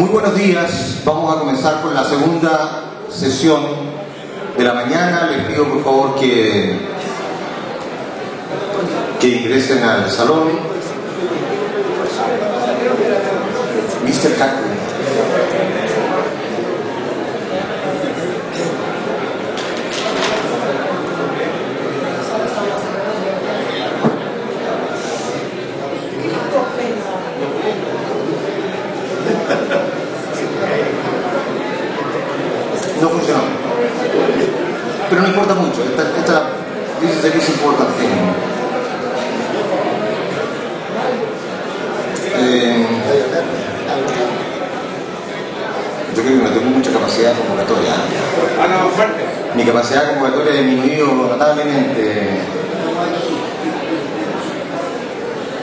Muy buenos días, vamos a comenzar con la segunda sesión de la mañana. Les pido por favor que ingresen al salón. Mr. Cackley. No funcionó, pero no importa mucho. This is the least important thing. Yo creo que no tengo mucha capacidad convocatoria. Mi capacidad convocatoria ha disminuido notablemente.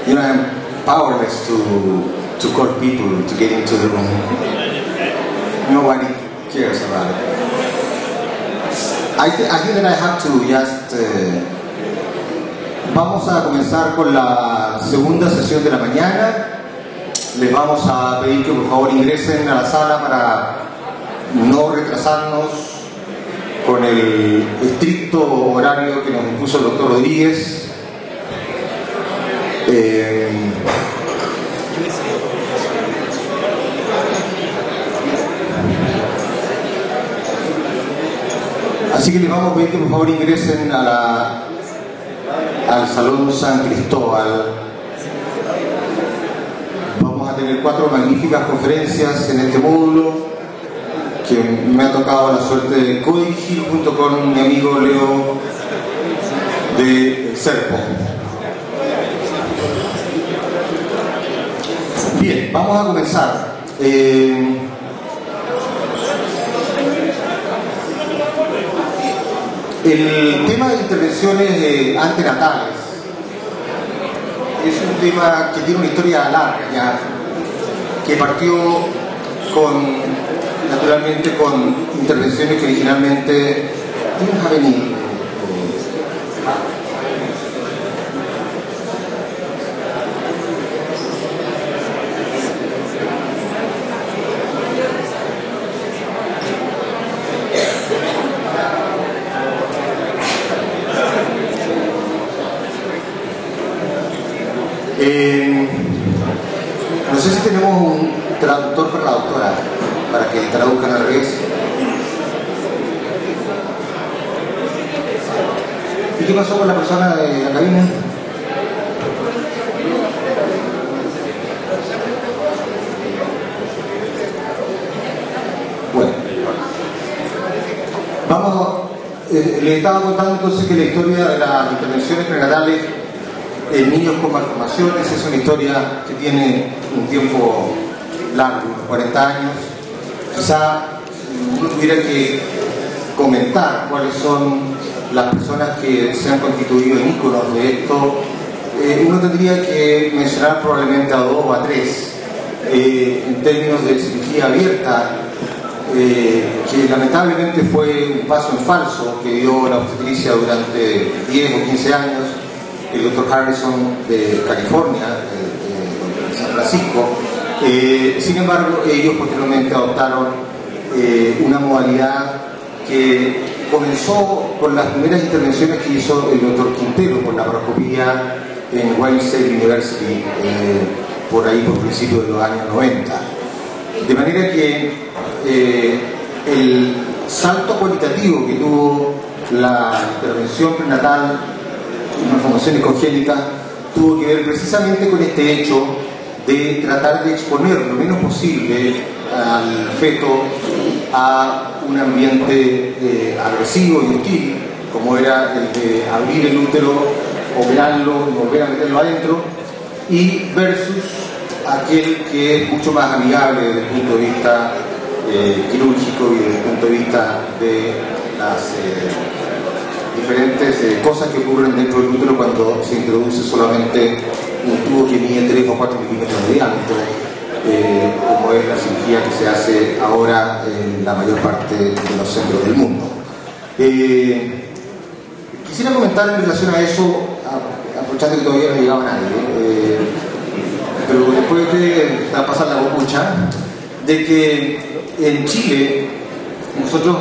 You know, I'm powerless to call people to get into the room. Nobody cares about it. I think that I have to just vamos a comenzar con la segunda sesión de la mañana. Les vamos a pedir que por favor ingresen a la sala para no retrasarnos con el estricto horario que nos impuso el doctor Rodríguez. Así que les vamos a pedir que por favor ingresen al Salón San Cristóbal. Vamos a tener 4 magníficas conferencias en este módulo que me ha tocado la suerte de codirigir junto con mi amigo Leo de Serpo. Bien, vamos a comenzar. El tema de intervenciones antenatales es un tema que tiene una historia larga ya, que partió naturalmente con intervenciones que originalmente iban a venir. No sé si tenemos un traductor para la doctora, para que traduzcan al revés. ¿Y qué pasó con la persona de la cabina? Bueno, le estaba contando entonces que la historia de las intervenciones prenatales en niños con malformaciones es una historia que tiene un tiempo largo, unos 40 años. Quizá uno tuviera que comentar cuáles son las personas que se han constituido en íconos de esto. Uno tendría que mencionar probablemente a 2 o a 3 en términos de cirugía abierta, que lamentablemente fue un paso en falso que dio la obstetricia durante 10 o 15 años. El Dr. Harrison de California, de San Francisco. Sin embargo, ellos posteriormente adoptaron una modalidad que comenzó con las primeras intervenciones que hizo el Dr. Quintero por laparoscopía en Wayne State University, por ahí por principios de los años 90. De manera que el salto cualitativo que tuvo la intervención prenatal malformaciones congénitas tuvo que ver precisamente con este hecho de tratar de exponer lo menos posible al feto a un ambiente agresivo y hostil, como era el de abrir el útero, operarlo y volver a meterlo adentro, y versus aquel que es mucho más amigable desde el punto de vista quirúrgico y desde el punto de vista de las diferentes cosas que ocurren dentro del útero cuando se introduce solamente un tubo que mide 3 o 4 milímetros de diámetro, como es la cirugía que se hace ahora en la mayor parte de los centros del mundo. Quisiera comentar en relación a eso, aprovechando que todavía no llegaba nadie, pero después de pasar la bocucha, de que en Chile nosotros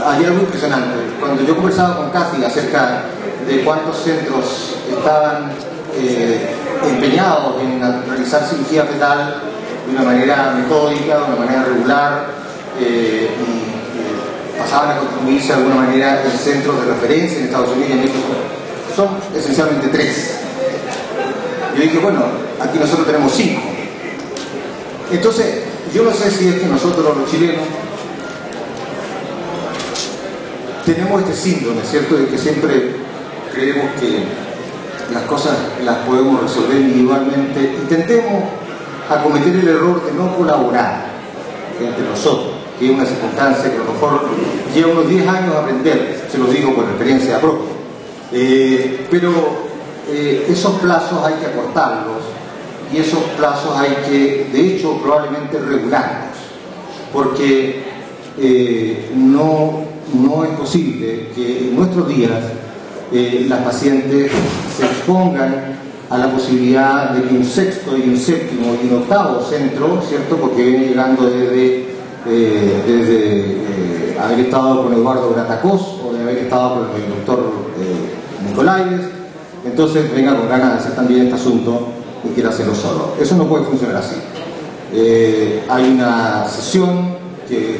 hay algo impresionante. Cuando yo conversaba con Cathy acerca de cuántos centros estaban empeñados en realizar cirugía fetal de una manera metódica, de una manera regular, y pasaban a contribuirse de alguna manera en centros de referencia en Estados Unidos y en México, son esencialmente 3. Yo dije, bueno, aquí nosotros tenemos 5. Entonces, yo no sé si es que nosotros los chilenos tenemos este síndrome, ¿cierto?, de que siempre creemos que las cosas las podemos resolver individualmente y tendemos a cometer el error de no colaborar entre nosotros, que es una circunstancia que a lo mejor lleva unos 10 años a aprender, se lo digo por experiencia propia. Pero esos plazos hay que acortarlos y esos plazos hay que, de hecho, probablemente regularlos, porque no es posible que en nuestros días las pacientes se expongan a la posibilidad de que un sexto y un séptimo y un octavo centro, ¿cierto?, porque viene llegando desde haber estado con Eduardo Gratacós o de haber estado con el doctor Nicolaides, entonces venga con ganas de hacer también este asunto y quiera hacerlo solo. Eso no puede funcionar así. Hay una sesión que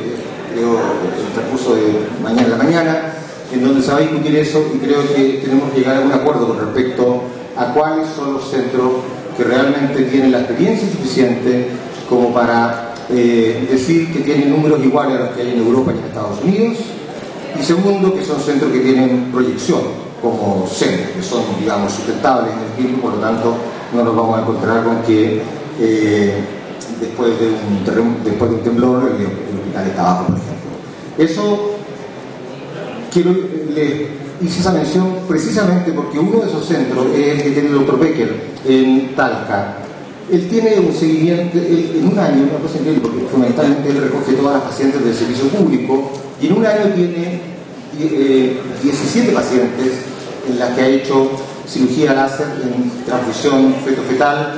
creo el transcurso de mañana a la mañana en donde se va a discutir eso, y creo que tenemos que llegar a un acuerdo con respecto a cuáles son los centros que realmente tienen la experiencia suficiente como para decir que tienen números iguales a los que hay en Europa y en Estados Unidos, y segundo, que son centros que tienen proyección como centros, que son, digamos, sustentables en el tiempo, por lo tanto no nos vamos a encontrar con que después de un temblor el hospital está abajo, por ejemplo. Eso le hice esa mención precisamente porque uno de esos centros es el que tiene el doctor Becker en Talca. Él tiene un seguimiento, en un año, una cosa increíble, porque fundamentalmente él recoge todas las pacientes del servicio público, y en un año tiene 17 pacientes en las que ha hecho cirugía láser en transfusión feto-fetal,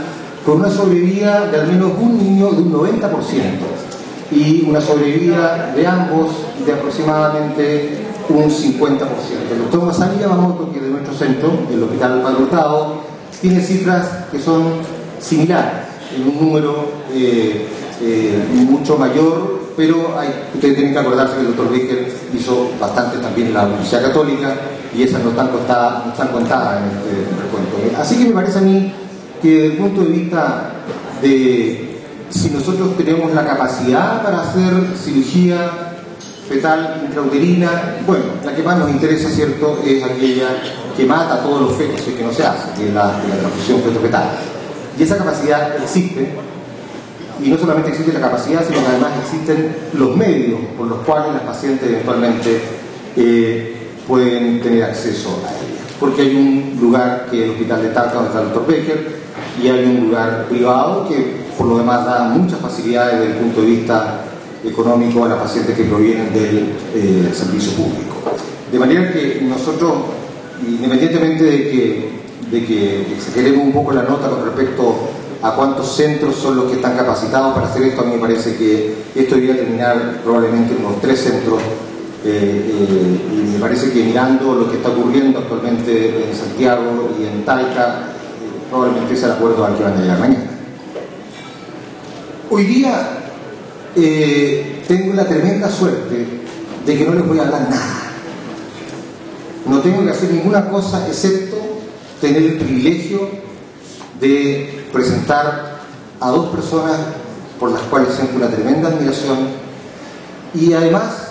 con una sobrevida de al menos un niño de un 90% y una sobrevida de ambos de aproximadamente un 50%. El doctor Masari Yamamoto, que es de nuestro centro, el Hospital Padre Hurtado, tiene cifras que son similares, en un número mucho mayor, pero ustedes tienen que acordarse que el doctor Becker hizo bastante también en la Universidad Católica, y esas no están contadas en este recuento. Así que me parece a mí que desde el punto de vista de si nosotros tenemos la capacidad para hacer cirugía fetal intrauterina, bueno, la que más nos interesa, ¿cierto?, es aquella que mata a todos los fetos y que no se hace, que es la transfusión feto-fetal. Y esa capacidad existe, y no solamente existe la capacidad, sino que además existen los medios por los cuales las pacientes eventualmente pueden tener acceso a ella. Porque hay un lugar que es el Hospital de Talca, donde está el Dr. Becker, y hay un lugar privado que por lo demás da muchas facilidades desde el punto de vista económico a las pacientes que provienen del servicio público. De manera que nosotros, independientemente de que exageremos un poco la nota con respecto a cuántos centros son los que están capacitados para hacer esto, a mí me parece que esto debería terminar probablemente en unos 3 centros, y me parece que mirando lo que está ocurriendo actualmente en Santiago y en Talca, probablemente es el acuerdo al que van a llegar mañana. Hoy día tengo la tremenda suerte de que no les voy a hablar nada. No tengo que hacer ninguna cosa excepto tener el privilegio de presentar a 2 personas por las cuales siento una tremenda admiración, y además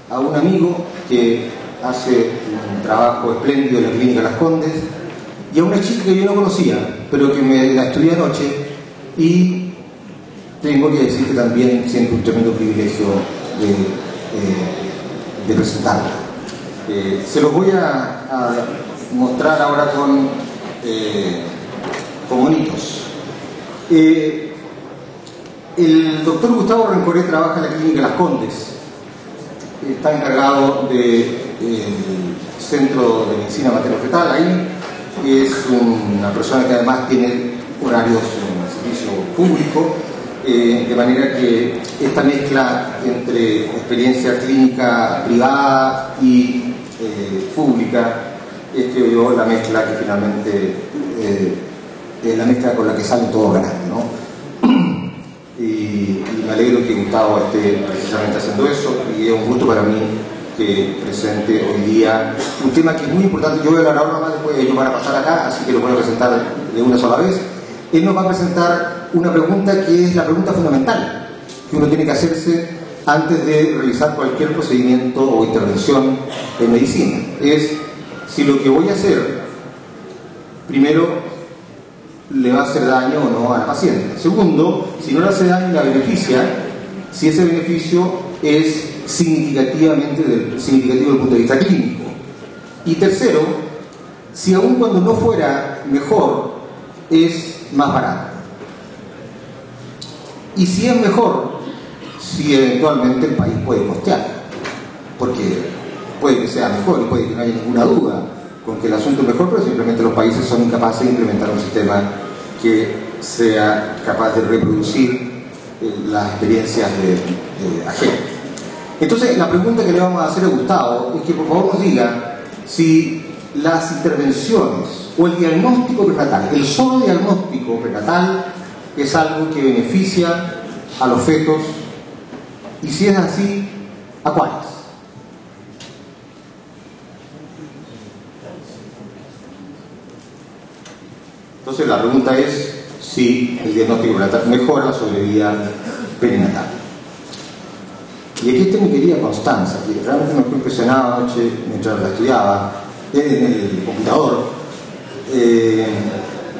a un amigo que hace un trabajo espléndido en la Clínica Las Condes, y a una chica que yo no conocía, pero que me la estudié anoche, y tengo que decir que también siento un tremendo privilegio de presentarla. Se los voy a mostrar ahora con monitos. El doctor Gustavo Rencoré trabaja en la Clínica Las Condes, está encargado del Centro de Medicina Materno-Fetal. Ahí es una persona que además tiene horarios en el servicio público, de manera que esta mezcla entre experiencia clínica privada y pública es, creo yo, la mezcla que finalmente es la mezcla con la que salen todos ganando, ¿no? Y me alegro que Gustavo esté precisamente haciendo eso, y es un gusto para mí que presente hoy día un tema que es muy importante. Yo voy a hablar ahora más, después ellos van a pasar acá, así que lo voy a presentar de una sola vez. Él nos va a presentar una pregunta que es la pregunta fundamental que uno tiene que hacerse antes de realizar cualquier procedimiento o intervención en medicina. Es si lo que voy a hacer, primero, le va a hacer daño o no a la paciente. Segundo, si no le hace daño y la beneficia, si ese beneficio es significativo desde el punto de vista clínico. Y tercero, si aun cuando no fuera mejor, es más barato. Y si es mejor, si eventualmente el país puede costear, porque puede que sea mejor y puede que no haya ninguna duda con que el asunto es mejor, pero simplemente los países son incapaces de implementar un sistema que sea capaz de reproducir las experiencias de ajenos. Entonces, la pregunta que le vamos a hacer a Gustavo es que por favor nos diga si las intervenciones o el diagnóstico prenatal, el solo diagnóstico prenatal, es algo que beneficia a los fetos, y si es así, ¿a cuáles? Entonces la pregunta es si el diagnóstico prenatal mejora la sobrevida perinatal. Y aquí está mi querida Constanza, que realmente me fue impresionada anoche mientras la estudiaba en el computador.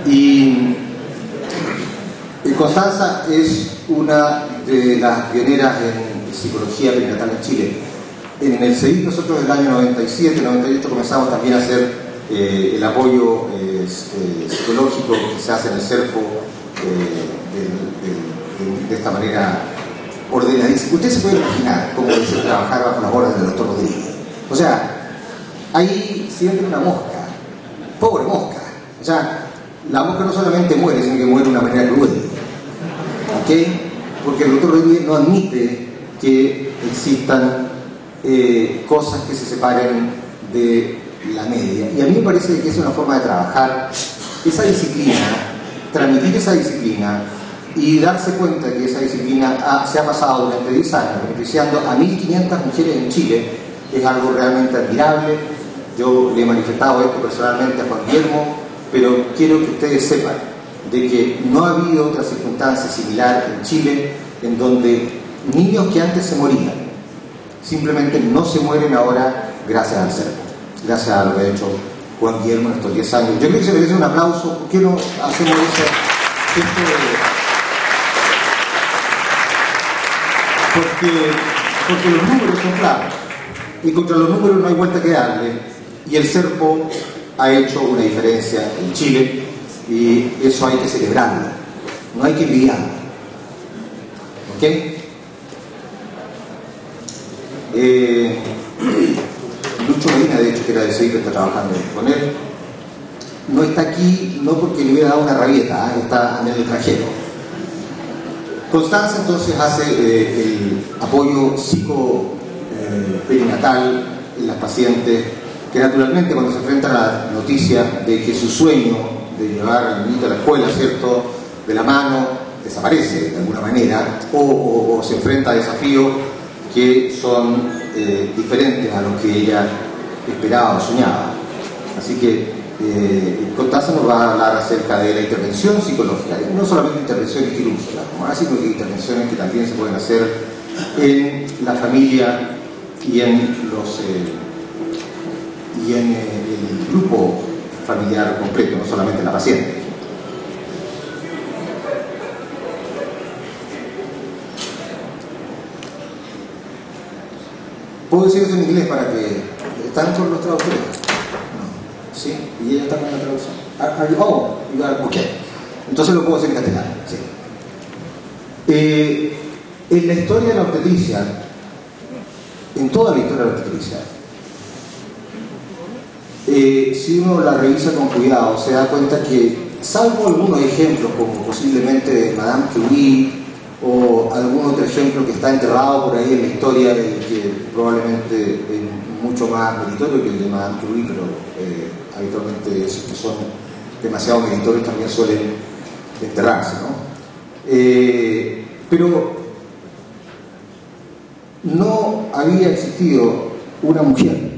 Y Constanza es una de las pioneras en psicología perinatal en Chile. En el CEDIC nosotros en el año 97, 98 comenzamos también a hacer el apoyo psicológico que se hace en el CERFO de esta manera ordenadísima. Usted se puede imaginar cómo es trabajar bajo las órdenes del doctor Rodríguez. O sea, ahí siempre una mosca, pobre mosca. O sea, la mosca no solamente muere, sino que muere de una manera cruel. ¿Ok? Porque el doctor Rodríguez no admite que existan cosas que se separen de la media. Y a mí me parece que es una forma de trabajar esa disciplina, transmitir esa disciplina y darse cuenta que esa disciplina se ha pasado durante 10 años beneficiando a 1.500 mujeres en Chile, es algo realmente admirable. Yo le he manifestado esto personalmente a Juan Guillermo, pero quiero que ustedes sepan de que no ha habido otra circunstancia similar en Chile en donde niños que antes se morían simplemente no se mueren ahora gracias al CERFO, gracias a lo que ha hecho Juan Guillermo en estos 10 años. Yo creo que se merece un aplauso. ¿Por qué no hacemos eso? Porque los números son claros y contra los números no hay vuelta que darle, y el CERFO ha hecho una diferencia en Chile y eso hay que celebrarlo, no hay que envidiarlo. ¿Ok? Lucho Medina, de hecho, que era de CEDIC, que está trabajando con él, no está aquí no porque le hubiera dado una rabieta, está en el extranjero. Constanza entonces hace el apoyo psicoperinatal en las pacientes que naturalmente cuando se enfrentan a la noticia de que su sueño de llevar al niño a la escuela, ¿cierto?, de la mano, desaparece de alguna manera, o se enfrenta a desafíos que son diferentes a lo que ella esperaba o soñaba. Así que Constanza nos va a hablar acerca de la intervención psicológica, no solamente intervenciones quirúrgicas, sino que intervenciones que también se pueden hacer en la familia y en el grupo familiar completo, no solamente en la paciente. ¿Puedo decir eso en inglés para que están con los traductores? No. ¿Sí? ¿Y ella está con la traducción? Okay. Entonces lo puedo decir en castellano. Sí. En la historia de la obstetricia, en toda la historia de la obstetricia, si uno la revisa con cuidado, se da cuenta que, salvo algunos ejemplos como posiblemente Madame Curie o algún otro ejemplo que está enterrado por ahí en la historia y que probablemente es mucho más meritorio que el de Madame Curie, pero habitualmente esos que son demasiado meritorios también suelen enterrarse, ¿no? Pero no había existido una mujer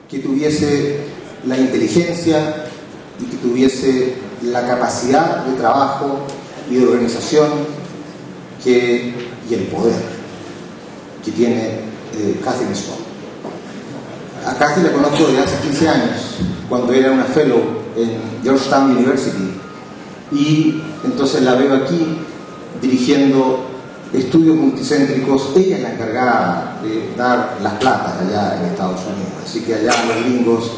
que tuviese la inteligencia y que tuviese la capacidad de trabajo y de organización y el poder que tiene Catherine Swan. A Cathy la conozco desde hace 15 años, cuando era una fellow en Georgetown University, y entonces la veo aquí dirigiendo estudios multicéntricos. Ella es la encargada de dar las platas allá en Estados Unidos, así que allá los gringos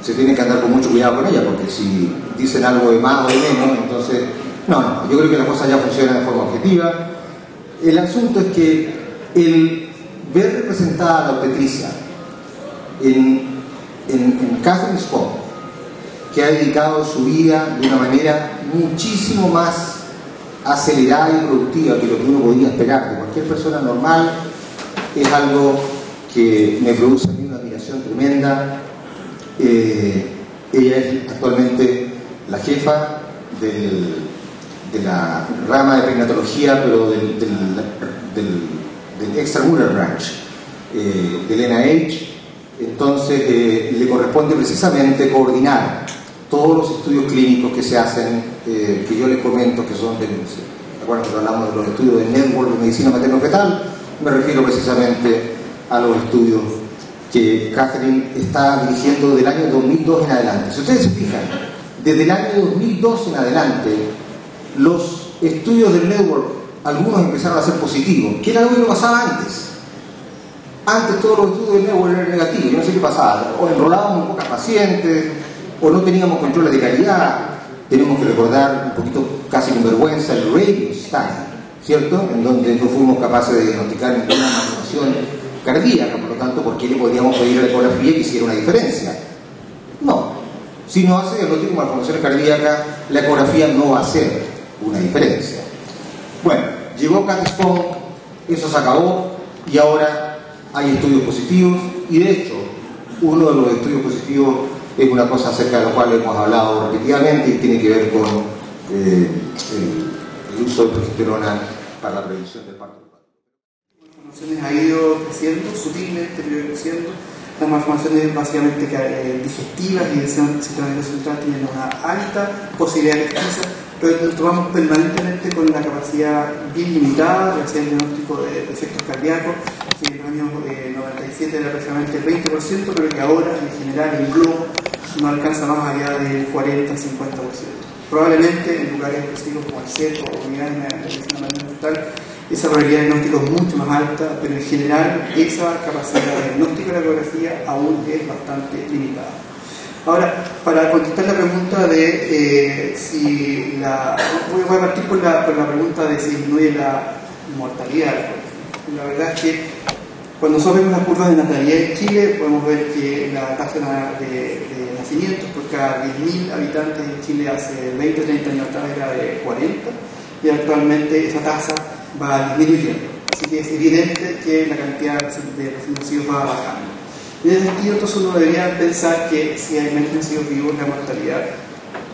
se tienen que andar con mucho cuidado con ella, porque si dicen algo de más o de menos, entonces no, yo creo que la cosa ya funciona de forma objetiva. El asunto es que el ver representada a la obstetricia en Catherine Swan, que ha dedicado su vida de una manera muchísimo más acelerada y productiva que lo que uno podía esperar de cualquier persona normal, es algo que me produce a mí una admiración tremenda. Ella es actualmente la jefa de la rama de perinatología, pero del Extramural Branch del NIH. Entonces le corresponde precisamente coordinar todos los estudios clínicos que se hacen, que yo les comento que son recuerden que hablamos de los estudios del Network de Medicina Materno-Fetal, me refiero precisamente a los estudios que Catherine está dirigiendo del año 2002 en adelante. Si ustedes se fijan, desde el año 2002 en adelante, los estudios del Network, algunos empezaron a ser positivos, que era lo que no pasaba antes. Antes todos los estudios del Network eran negativos, yo no sé qué pasaba, o enrolábamos pocas pacientes, o no teníamos controles de calidad. Tenemos que recordar un poquito, casi con vergüenza, el radio study, ¿cierto? En donde no fuimos capaces de diagnosticar ninguna malformación cardíaca, por lo tanto, ¿por qué le podríamos pedir a la ecografía que hiciera una diferencia? No. Si no hace diagnóstico de malformación cardíaca, la ecografía no va a hacer una diferencia. Bueno, llegó Cathy Swan, eso se acabó, y ahora hay estudios positivos, y de hecho, uno de los estudios positivos es una cosa acerca de la cual hemos hablado repetidamente y tiene que ver con el uso de progesterona para la prevención del parto. Las malformaciones ha ido creciendo, sutilmente, pero creciendo. Las malformaciones básicamente digestivas y del sistema nervioso central tienen una alta posibilidad de pesquisa, pero nos tomamos permanentemente con la capacidad bien limitada de hacer el diagnóstico de efectos cardíacos, que en el año 97 era prácticamente el 20%, pero que ahora en general en globo no alcanza más allá del 40-50%. Probablemente en lugares específicos como el CEP o unidades de medicina materno-fetal, esa probabilidad de diagnóstico es mucho más alta, pero en general esa capacidad de diagnóstico de la ecografía aún es bastante limitada. Ahora, para contestar la pregunta de si la... Voy a partir por la pregunta de si disminuye la mortalidad. La verdad es que cuando nosotros vemos las curvas de natalidad en Chile, podemos ver que la tasa de nacimientos por cada 10.000 habitantes en Chile hace 20 o 30 años atrás era de 40, y actualmente esa tasa va disminuyendo. Así que es evidente que la cantidad de nacidos va bajando. En ese sentido, entonces uno debería pensar que si hay menos nacidos vivos, la mortalidad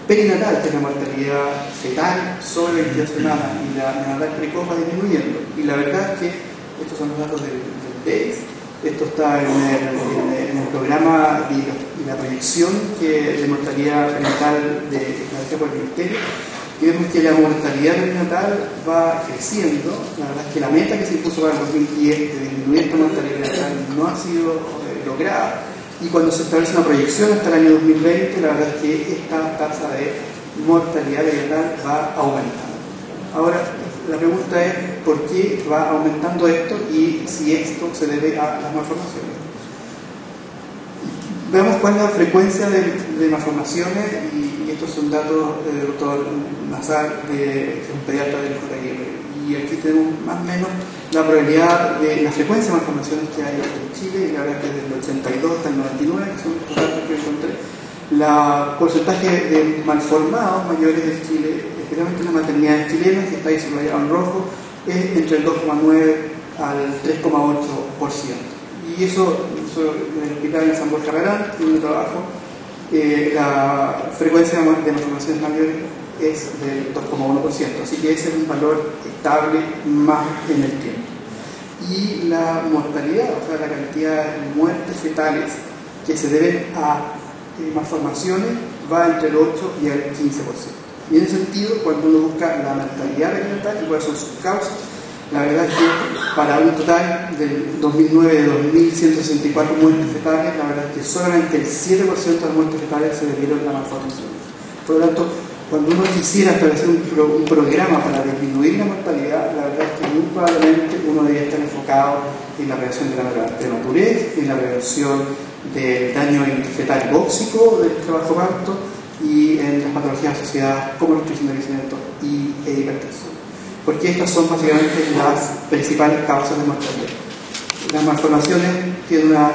perinatal, que es la mortalidad fetal sobre 22 semanas, y la neonatal precoz va disminuyendo. Y la verdad es que estos son los datos del DEIS, esto está en el programa y la proyección de mortalidad perinatal establecida por el Ministerio, y vemos que la mortalidad perinatal va creciendo. La verdad es que la meta que se impuso para el 2010 de disminuir esta mortalidad perinatal no ha sido lograda, y cuando se establece una proyección hasta el año 2020, la verdad es que esta tasa de mortalidad perinatal va aumentando. Ahora, la pregunta es ¿por qué va aumentando esto y si esto se debe a las malformaciones? Veamos cuál es la frecuencia de malformaciones, y estos son datos del doctor Nazar, que es un pediatra del JIR. Y aquí tenemos más o menos la probabilidad de la frecuencia de malformaciones que hay en Chile, y la verdad es que desde el 82 hasta el 99, que son estos datos que encontré, el porcentaje de malformados mayores de Chile es Generalmente las maternidades chilenas, que está ahí subrayado en rojo, es entre el 2,9 al 3,8%. Y eso en el hospital de San Borja Ararán, donde trabajo, la frecuencia de malformaciones mayores es del 2,1%, así que ese es un valor estable más en el tiempo. Y la mortalidad, o sea, la cantidad de muertes fetales que se deben a malformaciones va entre el 8 y el 15%. Y en ese sentido, cuando uno busca la mortalidad perinatal y cuáles son sus causas, la verdad es que para un total del 2009 de 2.164 muertes fetales, la verdad es que solamente el 7% de las muertes fetales se debieron a malformaciones. Por lo tanto, cuando uno quisiera establecer un programa para disminuir la mortalidad, la verdad es que muy probablemente uno debería estar enfocado en la prevención de la prematurez, en la prevención del daño fetal tóxico del trabajo parto y en las patologías asociadas como restricción de crecimiento y hipertensión. Porque estas son básicamente las principales causas de mortalidad. Las malformaciones tienen una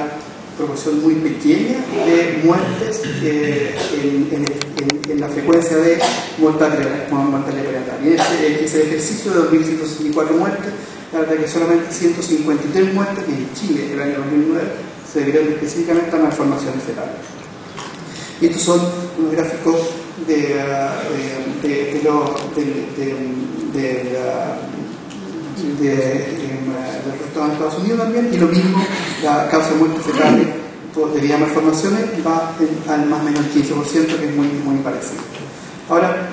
proporción muy pequeña de muertes en la frecuencia de mortalidad perinatal. Y este es el ejercicio de 2.164 muertes, la verdad que solamente 153 muertes en Chile en el año 2009 se debieron específicamente a malformaciones fetales. Y estos son unos gráficos de Estados Unidos también, y lo mismo, la causa de muerte fetal debido a malformaciones va al más o menos el 15%, que es muy parecido. Ahora,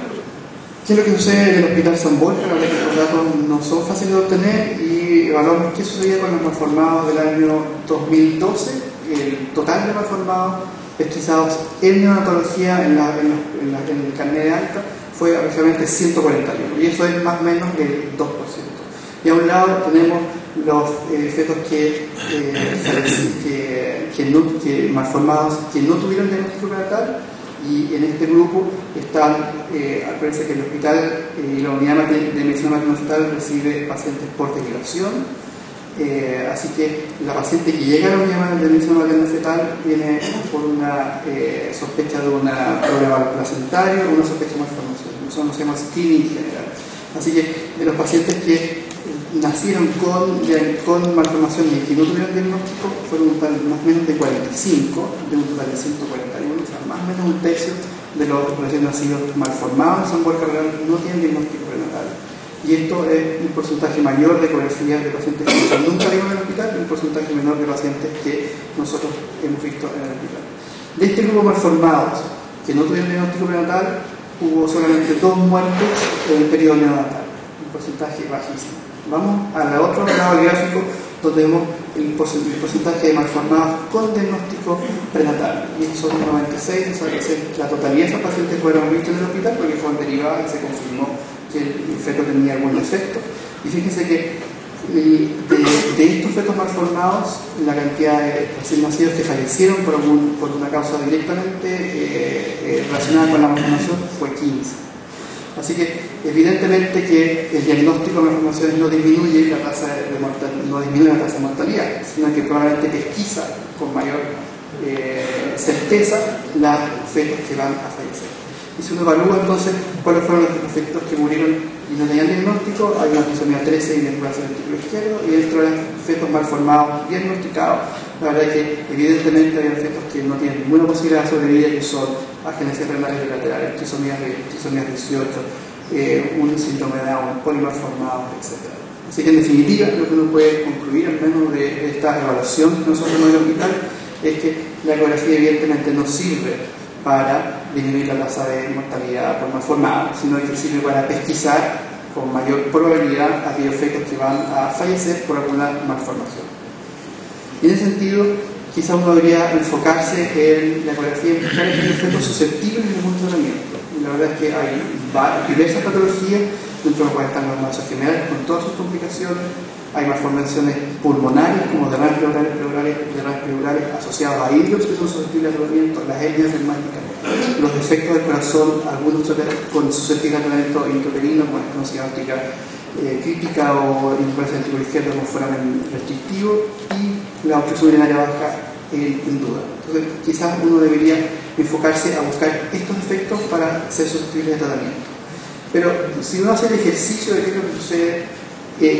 ¿qué es lo que sucede en el Hospital San Borja? La verdad es que los datos no son fáciles de obtener y evaluamos qué sucedía con los malformados del año 2012, el total de malformados pesquisados en neonatología en el carnet de alta fue aproximadamente 141, y eso es más o menos el 2%. Y a un lado tenemos los fetos malformados que no tuvieron diagnóstico prenatal, y en este grupo están, parece que el hospital y la unidad de medicina materno-fetal recibe pacientes por derivación. Así que la paciente que llega a la unidad de medicina materno-fetal viene por una sospecha de un problema placentario o una sospecha de malformación. Eso nos llama screening general. Así que de los pacientes que nacieron con malformaciones y que no tuvieron diagnóstico, fueron un total más o menos de 45, de un total de 141, o sea, más o menos un tercio de los recién nacidos malformados en San Borja no tienen diagnóstico prenatal. Y esto es un porcentaje mayor de ecografías de pacientes que nunca vimos en el hospital y un porcentaje menor de pacientes que nosotros hemos visto en el hospital. De este grupo malformados que no tuvieron diagnóstico prenatal, hubo solamente 2 muertes en el periodo neonatal, un porcentaje bajísimo. Vamos al otro lado del gráfico, donde vemos el porcentaje de malformados con diagnóstico prenatal. Y son 96, o sea, que la totalidad de esos pacientes fueron vistos en el hospital porque fueron derivados y se confirmó que el feto tenía algún defecto. Y fíjense que de estos fetos malformados, la cantidad de recién nacidos que fallecieron por una causa directamente relacionada con la malformación fue 15. Así que evidentemente que el diagnóstico de malformaciones no disminuye la tasa de mortalidad, sino que probablemente pesquisa con mayor certeza los fetos que van a fallecer. Y si uno evalúa entonces cuáles fueron los fetos que murieron y no tenían diagnóstico, hay una trisomía 13 y inoculación del ventículo izquierdo, y dentro de los fetos malformados diagnosticados, la verdad es que evidentemente hay fetos que no tienen ninguna posibilidad de sobrevivir, que son agencias renales bilaterales, trisomías 18, un síndrome de Down, polimalformados, etc. Así que en definitiva, lo que uno puede concluir, al menos de esta evaluación que nosotros tenemos en el hospital, es que la ecografía evidentemente no sirve para disminuir la tasa de mortalidad por malformado, sino que sirve para pesquisar con mayor probabilidad aquellos fetos que van a fallecer por alguna malformación. Y en ese sentido, quizá uno debería enfocarse en la ecografía en buscar aquellos fetos susceptibles de algún tratamiento. Y la verdad es que hay diversas patologías, dentro de las cuales están los malezas generales con todas sus complicaciones. Hay malformaciones pulmonares como derrames pleurales asociados a hídrodos que son susceptibles de tratamiento, las hernias reumáticas, los defectos del corazón, algunos con susceptibles de tratamiento intrauterino como la estenosis aórtica crítica o inoculación del ventículo izquierdo como foramen restrictivo, y la obstrucción urinaria baja en duda. Entonces quizás uno debería enfocarse a buscar estos efectos para ser susceptibles de tratamiento. Pero si uno hace el ejercicio de qué es lo que sucede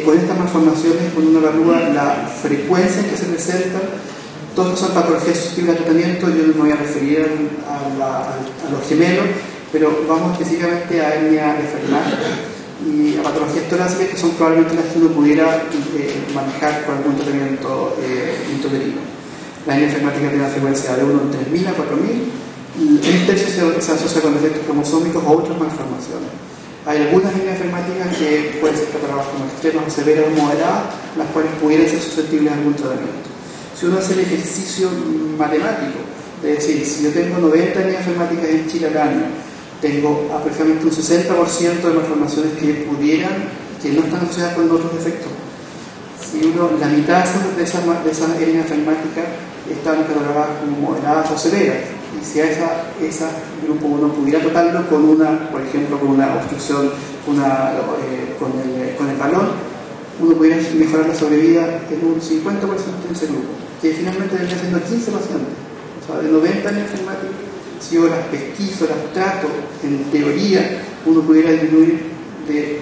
con estas malformaciones, cuando uno evalúa la frecuencia en que se presentan, todas son patologías susceptibles de tratamiento. Yo no me voy a referir a los gemelos, pero vamos específicamente a hernia de Fermat y a patologías torácicas, que son probablemente las que uno pudiera manejar con algún tratamiento intrauterino. La hernia fermática tiene una frecuencia de 1 en 3.000 a 4.000, y un tercio se asocia con defectos cromosómicos o otras malformaciones. Hay algunas hernias fermáticas que pueden ser catalogadas como extremas o severas o moderadas, las cuales pudieran ser susceptibles a algún tratamiento. Si uno hace el ejercicio matemático, es decir, si yo tengo 90 hernias fermáticas en Chile al año, tengo aproximadamente un 60% de malformaciones que no están asociadas con otros defectos. Si la mitad de esas hernias fermáticas están catalogadas como moderadas o severas, y si a ese grupo uno pudiera tratarlo con por ejemplo, con una obstrucción con el balón, uno pudiera mejorar la sobrevida en un 50% en ese grupo, que finalmente vendría siendo 15 pacientes. O sea, de 90 hernias fermáticas, si yo las pesquiso, las trato, en teoría, uno pudiera disminuir de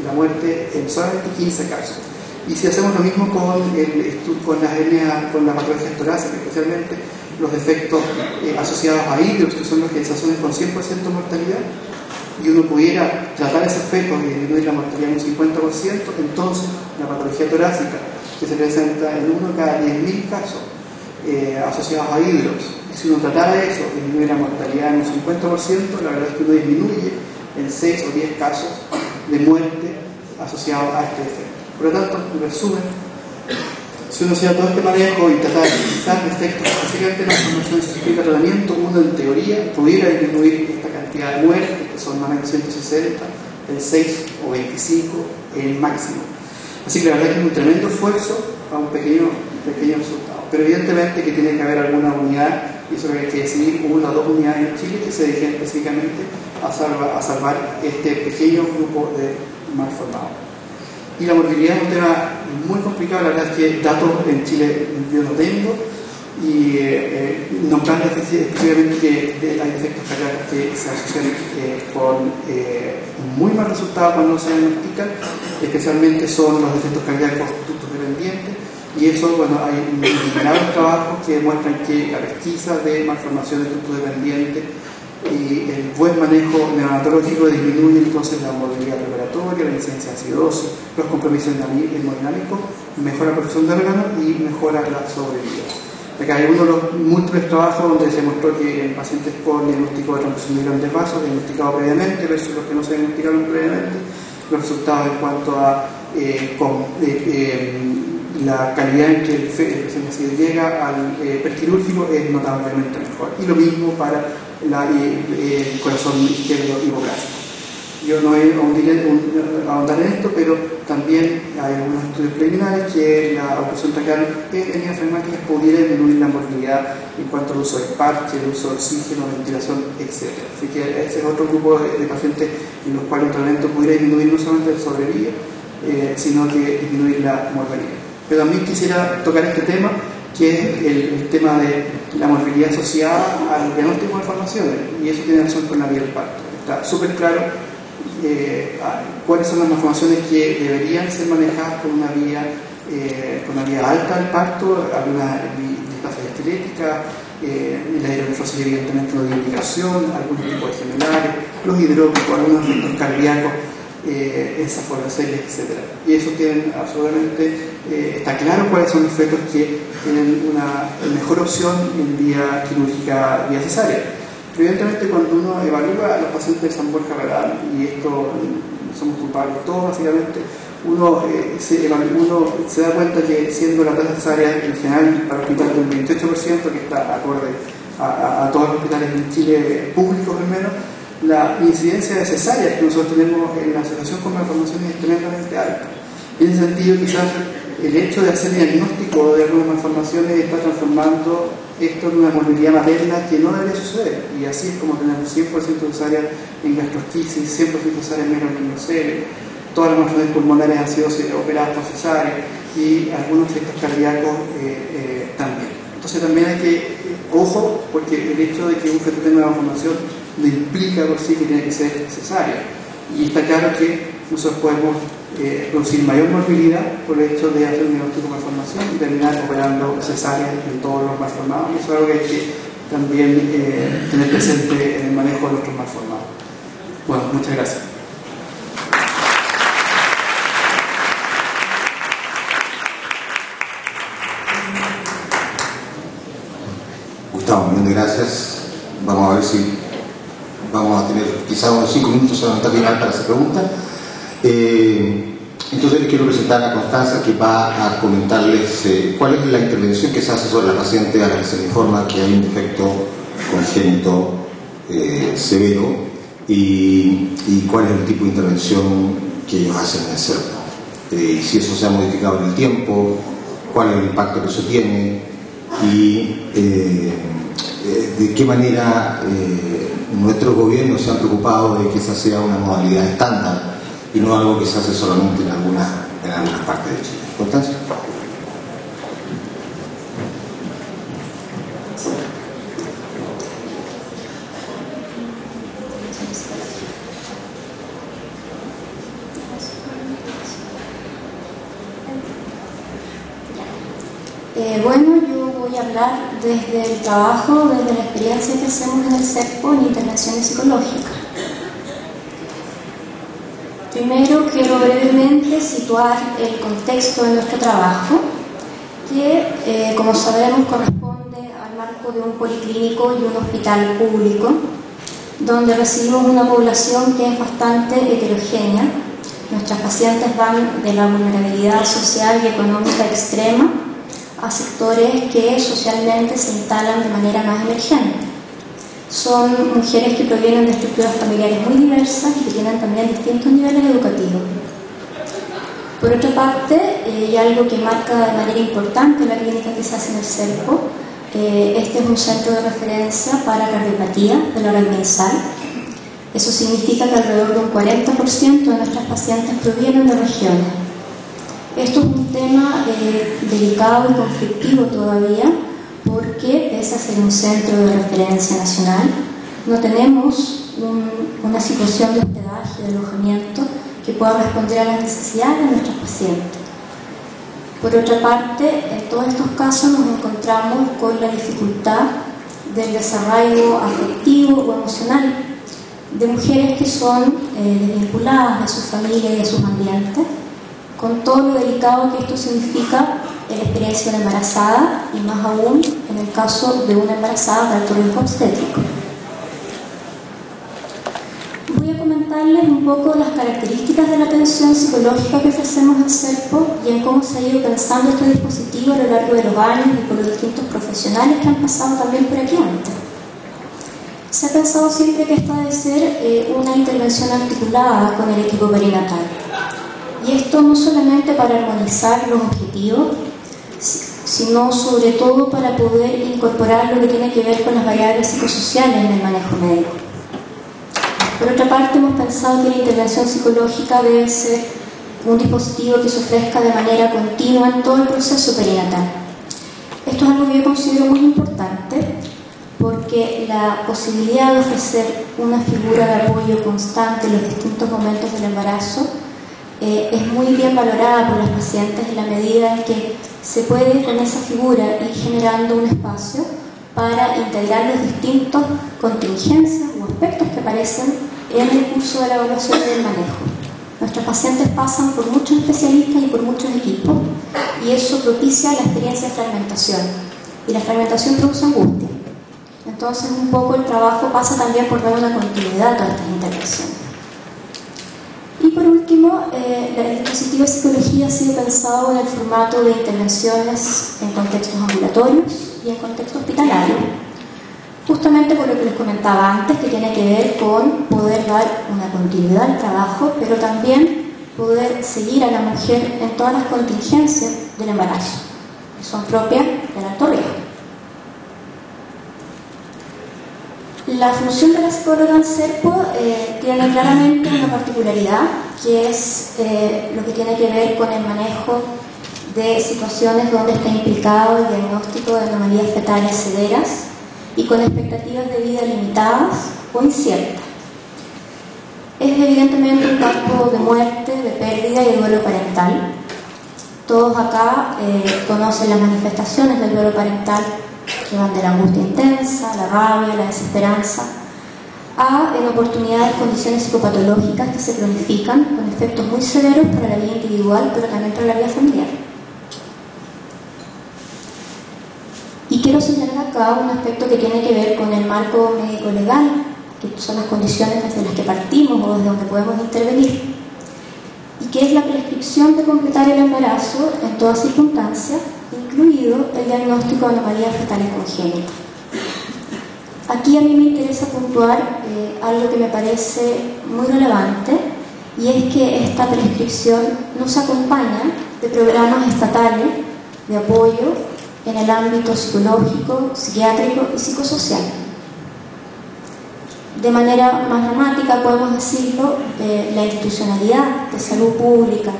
la muerte en solamente 15 casos. Y si hacemos lo mismo con las patologías torácicas, especialmente los defectos asociados a híbridos, que son los que se asocian con 100% mortalidad, y uno pudiera tratar esos efectos y disminuir la mortalidad en un 50%, entonces la patología torácica, que se presenta en 1 cada 10.000 casos asociados a híbridos, y si uno tratara eso, disminuir la mortalidad en un 50%, la verdad es que uno disminuye en 6 o 10 casos de muerte asociados a este efecto. Por lo tanto, en resumen, si uno hacía todo este manejo y tratara de utilizar efectos específicamente en las malformaciones susceptibles de tratamiento, uno en teoría pudiera disminuir esta cantidad de muertes, que son más de 160, en 6 o 25 el máximo. Así que la verdad es que es un tremendo esfuerzo a un pequeño resultado. Pero evidentemente que tiene que haber alguna unidad, y eso hay que decidir 1 o 2 unidades en Chile que se dediquen específicamente a salvar este pequeño grupo de malformados. Y la morbilidad es un tema muy complicado, la verdad es que datos en Chile yo no tengo, y nombrando específicamente que hay defectos cardíacos que se asocian con un muy mal resultado cuando se diagnostican, especialmente son los defectos cardíacos ductos dependientes, y eso, bueno, hay innumerables trabajos que demuestran que la pesquisa de malformaciones ductos dependientes y el buen manejo neonatológico disminuye entonces la morbilidad preparatoria, la incidencia de acidosis, los compromisos hemodinámicos, mejora la producción de órganos y mejora la sobrevida. Acá hay uno de los múltiples trabajos donde se mostró que en pacientes con diagnóstico de transfusión de grandes vasos, diagnosticados previamente versus los que no se diagnosticaron previamente, los resultados en cuanto a la calidad en que el paciente llega al perquirúrgico es notablemente mejor. Y lo mismo para el corazón izquierdo hipográfico. Yo no voy a ahondar en esto, pero también hay algunos estudios preliminares que la oclusión traqueal en hernias fermáticas pudiera disminuir la morbilidad en cuanto al uso de parche, el uso de oxígeno, ventilación, etc. Así que ese es otro grupo de pacientes en los cuales el tratamiento pudiera disminuir no solamente el sobrevida, sino que disminuir la morbilidad. Pero también quisiera tocar este tema, que es el tema de la morbilidad asociada al diagnóstico de malformaciones, y eso tiene relación con la vía del parto. Está súper claro cuáles son las malformaciones que deberían ser manejadas con una vía alta del parto, algunas displasias esqueléticas, la hidronefrosis evidentemente no de indicación, algunos tipos de gemelares, los hidrópicos, algunos efectos cardíacos, encefaloceles, etc. Y eso tienen absolutamente, está claro cuáles son los efectos que tienen una mejor opción en vía quirúrgica, vía cesárea. Evidentemente, cuando uno evalúa a los pacientes de San Borja Real, y esto somos culpables todos básicamente, uno se da cuenta que siendo la tasa cesárea en general para hospitales del 28%, que está acorde a todos los hospitales en Chile públicos al menos, la incidencia de cesáreas que nosotros tenemos en la asociación con malformaciones es tremendamente alta. En ese sentido, quizás el hecho de hacer diagnóstico de algunas malformaciones está transformando esto en una morbilidad materna que no debería suceder, y así es como tenemos 100% de cesáreas en gastrosquisis, 100% de cesáreas en megaquinocele, todas las malformaciones pulmonares han sido operadas por cesárea, y algunos efectos cardíacos también. Entonces también hay que, ojo, porque el hecho de que un feto tenga una malformación no implica por sí que tiene que ser cesárea. Y está claro que nosotros podemos producir mayor morbilidad por el hecho de hacer un diagnóstico de malformación y terminar operando cesárea en todos los malformados. Y eso es algo que hay que también tener presente en el manejo de nuestros malformados. Bueno, muchas gracias. Gustavo, muchas gracias. Vamos a ver si vamos a tener quizás unos 5 minutos solamente al final para esa pregunta. Entonces les quiero presentar a Constanza, que va a comentarles cuál es la intervención que se hace sobre la paciente a la que se le informa que hay un defecto congénito severo y cuál es el tipo de intervención que ellos hacen en el cerebro. Si eso se ha modificado en el tiempo, cuál es el impacto que eso tiene y de qué manera nuestros gobiernos se han preocupado de que esa sea una modalidad estándar y no algo que se hace solamente en algunas partes de Chile. Constanza. Bueno, yo voy a hablar desde el trabajo, desde la experiencia que hacemos en el CERPO en intervenciones psicológicas. Primero quiero brevemente situar el contexto de nuestro trabajo, que como sabemos corresponde al marco de un policlínico y un hospital público, donde recibimos una población que es bastante heterogénea. Nuestras pacientes van de la vulnerabilidad social y económica extrema a sectores que socialmente se instalan de manera más emergente. Son mujeres que provienen de estructuras familiares muy diversas y que tienen también distintos niveles educativos. Por otra parte, y algo que marca de manera importante la clínica que se hace en el CERPO, este es un centro de referencia para cardiopatía de la hora mensal. Eso significa que alrededor de un 40% de nuestras pacientes provienen de regiones. Esto es un tema delicado y conflictivo todavía, porque pese a ser un centro de referencia nacional, no tenemos una situación de hospedaje, de alojamiento que pueda responder a las necesidades de nuestros pacientes. Por otra parte, en todos estos casos nos encontramos con la dificultad del desarrollo afectivo o emocional de mujeres que son desvinculadas de su familia y de sus ambientes, con todo lo delicado que esto significa en la experiencia de una embarazada y más aún en el caso de una embarazada de alto riesgo obstétrico. Voy a comentarles un poco las características de la atención psicológica que ofrecemos en CERPO y en cómo se ha ido pensando este dispositivo a lo largo de los años y por los distintos profesionales que han pasado también por aquí antes. Se ha pensado siempre que esta debe ser una intervención articulada con el equipo perinatal. Y esto no solamente para armonizar los objetivos, sino sobre todo para poder incorporar lo que tiene que ver con las variables psicosociales en el manejo médico. Por otra parte, hemos pensado que la intervención psicológica debe ser un dispositivo que se ofrezca de manera continua en todo el proceso perinatal. Esto es algo que yo considero muy importante, porque la posibilidad de ofrecer una figura de apoyo constante en los distintos momentos del embarazo es muy bien valorada por las pacientes en la medida en que se puede con esa figura ir generando un espacio para integrar los distintos contingencias o aspectos que aparecen en el curso de la evaluación y del manejo. Nuestros pacientes pasan por muchos especialistas y por muchos equipos y eso propicia la experiencia de fragmentación y la fragmentación produce angustia. Entonces un poco el trabajo pasa también por dar una continuidad a todas estas intervenciones. Y por último, el dispositivo de psicología ha sido pensado en el formato de intervenciones en contextos ambulatorios y en contexto hospitalario, justamente por lo que les comentaba antes, que tiene que ver con poder dar una continuidad al trabajo, pero también poder seguir a la mujer en todas las contingencias del embarazo, que son propias del alto riesgo. La función de la psicóloga en CERPO tiene claramente una particularidad, que es lo que tiene que ver con el manejo de situaciones donde está implicado el diagnóstico de anomalías fetales severas y con expectativas de vida limitadas o incierta. Es evidentemente un campo de muerte, de pérdida y de duelo parental. Todos acá conocen las manifestaciones del duelo parental, que van de la angustia intensa, la rabia, la desesperanza, a en oportunidades condiciones psicopatológicas que se cronifican con efectos muy severos para la vida individual, pero también para la vida familiar. Y quiero señalar acá un aspecto que tiene que ver con el marco médico-legal, que son las condiciones desde las que partimos o desde donde podemos intervenir, y que es la prescripción de completar el embarazo en toda circunstancia, incluido el diagnóstico de anomalías fetales congénitas. Aquí a mí me interesa puntuar algo que me parece muy relevante, y es que esta prescripción nos acompaña de programas estatales de apoyo en el ámbito psicológico, psiquiátrico y psicosocial. De manera más dramática podemos decirlo, la institucionalidad de salud pública,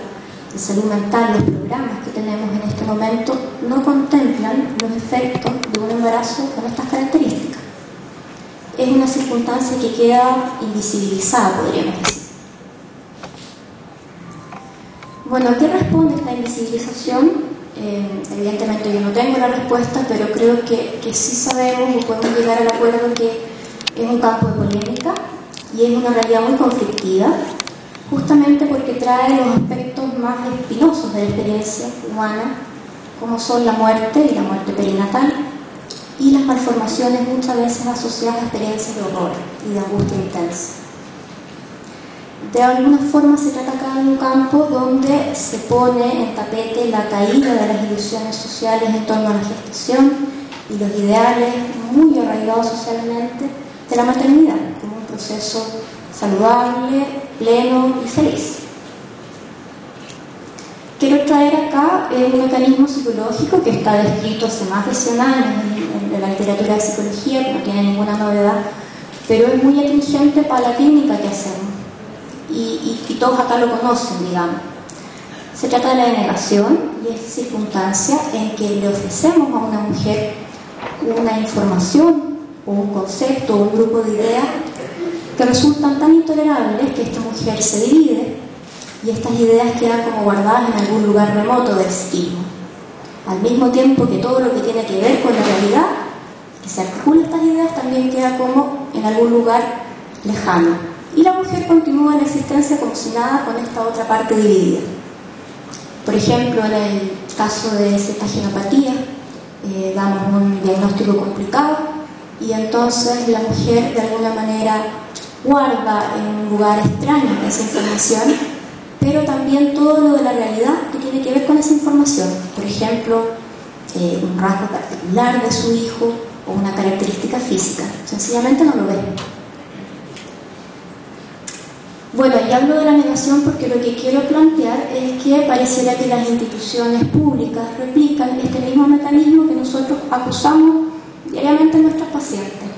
de salud mental, los programas que tenemos en este momento no contemplan los efectos de un embarazo con estas características. Es una circunstancia que queda invisibilizada, podríamos decir. Bueno, ¿a qué responde esta invisibilización? Evidentemente yo no tengo la respuesta, pero creo que sí sabemos y podemos llegar al acuerdo que es un campo de polémica y es una realidad muy conflictiva, justamente porque trae los aspectos más espinosos de la experiencia humana, como son la muerte y la muerte perinatal, y las malformaciones muchas veces asociadas a experiencias de horror y de angustia intensa. De alguna forma se trata acá de un campo donde se pone en tapete la caída de las ilusiones sociales en torno a la gestación y los ideales muy arraigados socialmente de la maternidad como un proceso saludable, pleno y feliz. Quiero traer acá un mecanismo psicológico que está descrito hace más de 100 años en la literatura de psicología, que no tiene ninguna novedad, pero es muy atingente para la clínica que hacemos. Y todos acá lo conocen, digamos. Se trata de la denegación, y es circunstancia en que le ofrecemos a una mujer una información o un concepto o un grupo de ideas que resultan tan intolerables que esta mujer se divide y estas ideas quedan como guardadas en algún lugar remoto del psiquismo, al mismo tiempo que todo lo que tiene que ver con la realidad que se articula estas ideas también queda como en algún lugar lejano. Y la mujer continúa en la existencia como si nada con esta otra parte dividida. Por ejemplo, en el caso de cetagenopatía, damos un diagnóstico complicado y entonces la mujer de alguna manera guarda en un lugar extraño esa información, pero también todo lo de la realidad que tiene que ver con esa información. Por ejemplo, un rasgo particular de su hijo o una característica física. Sencillamente no lo ve. Bueno, y hablo de la negación porque lo que quiero plantear es que pareciera que las instituciones públicas replican este mismo mecanismo que nosotros acusamos diariamente a nuestros pacientes,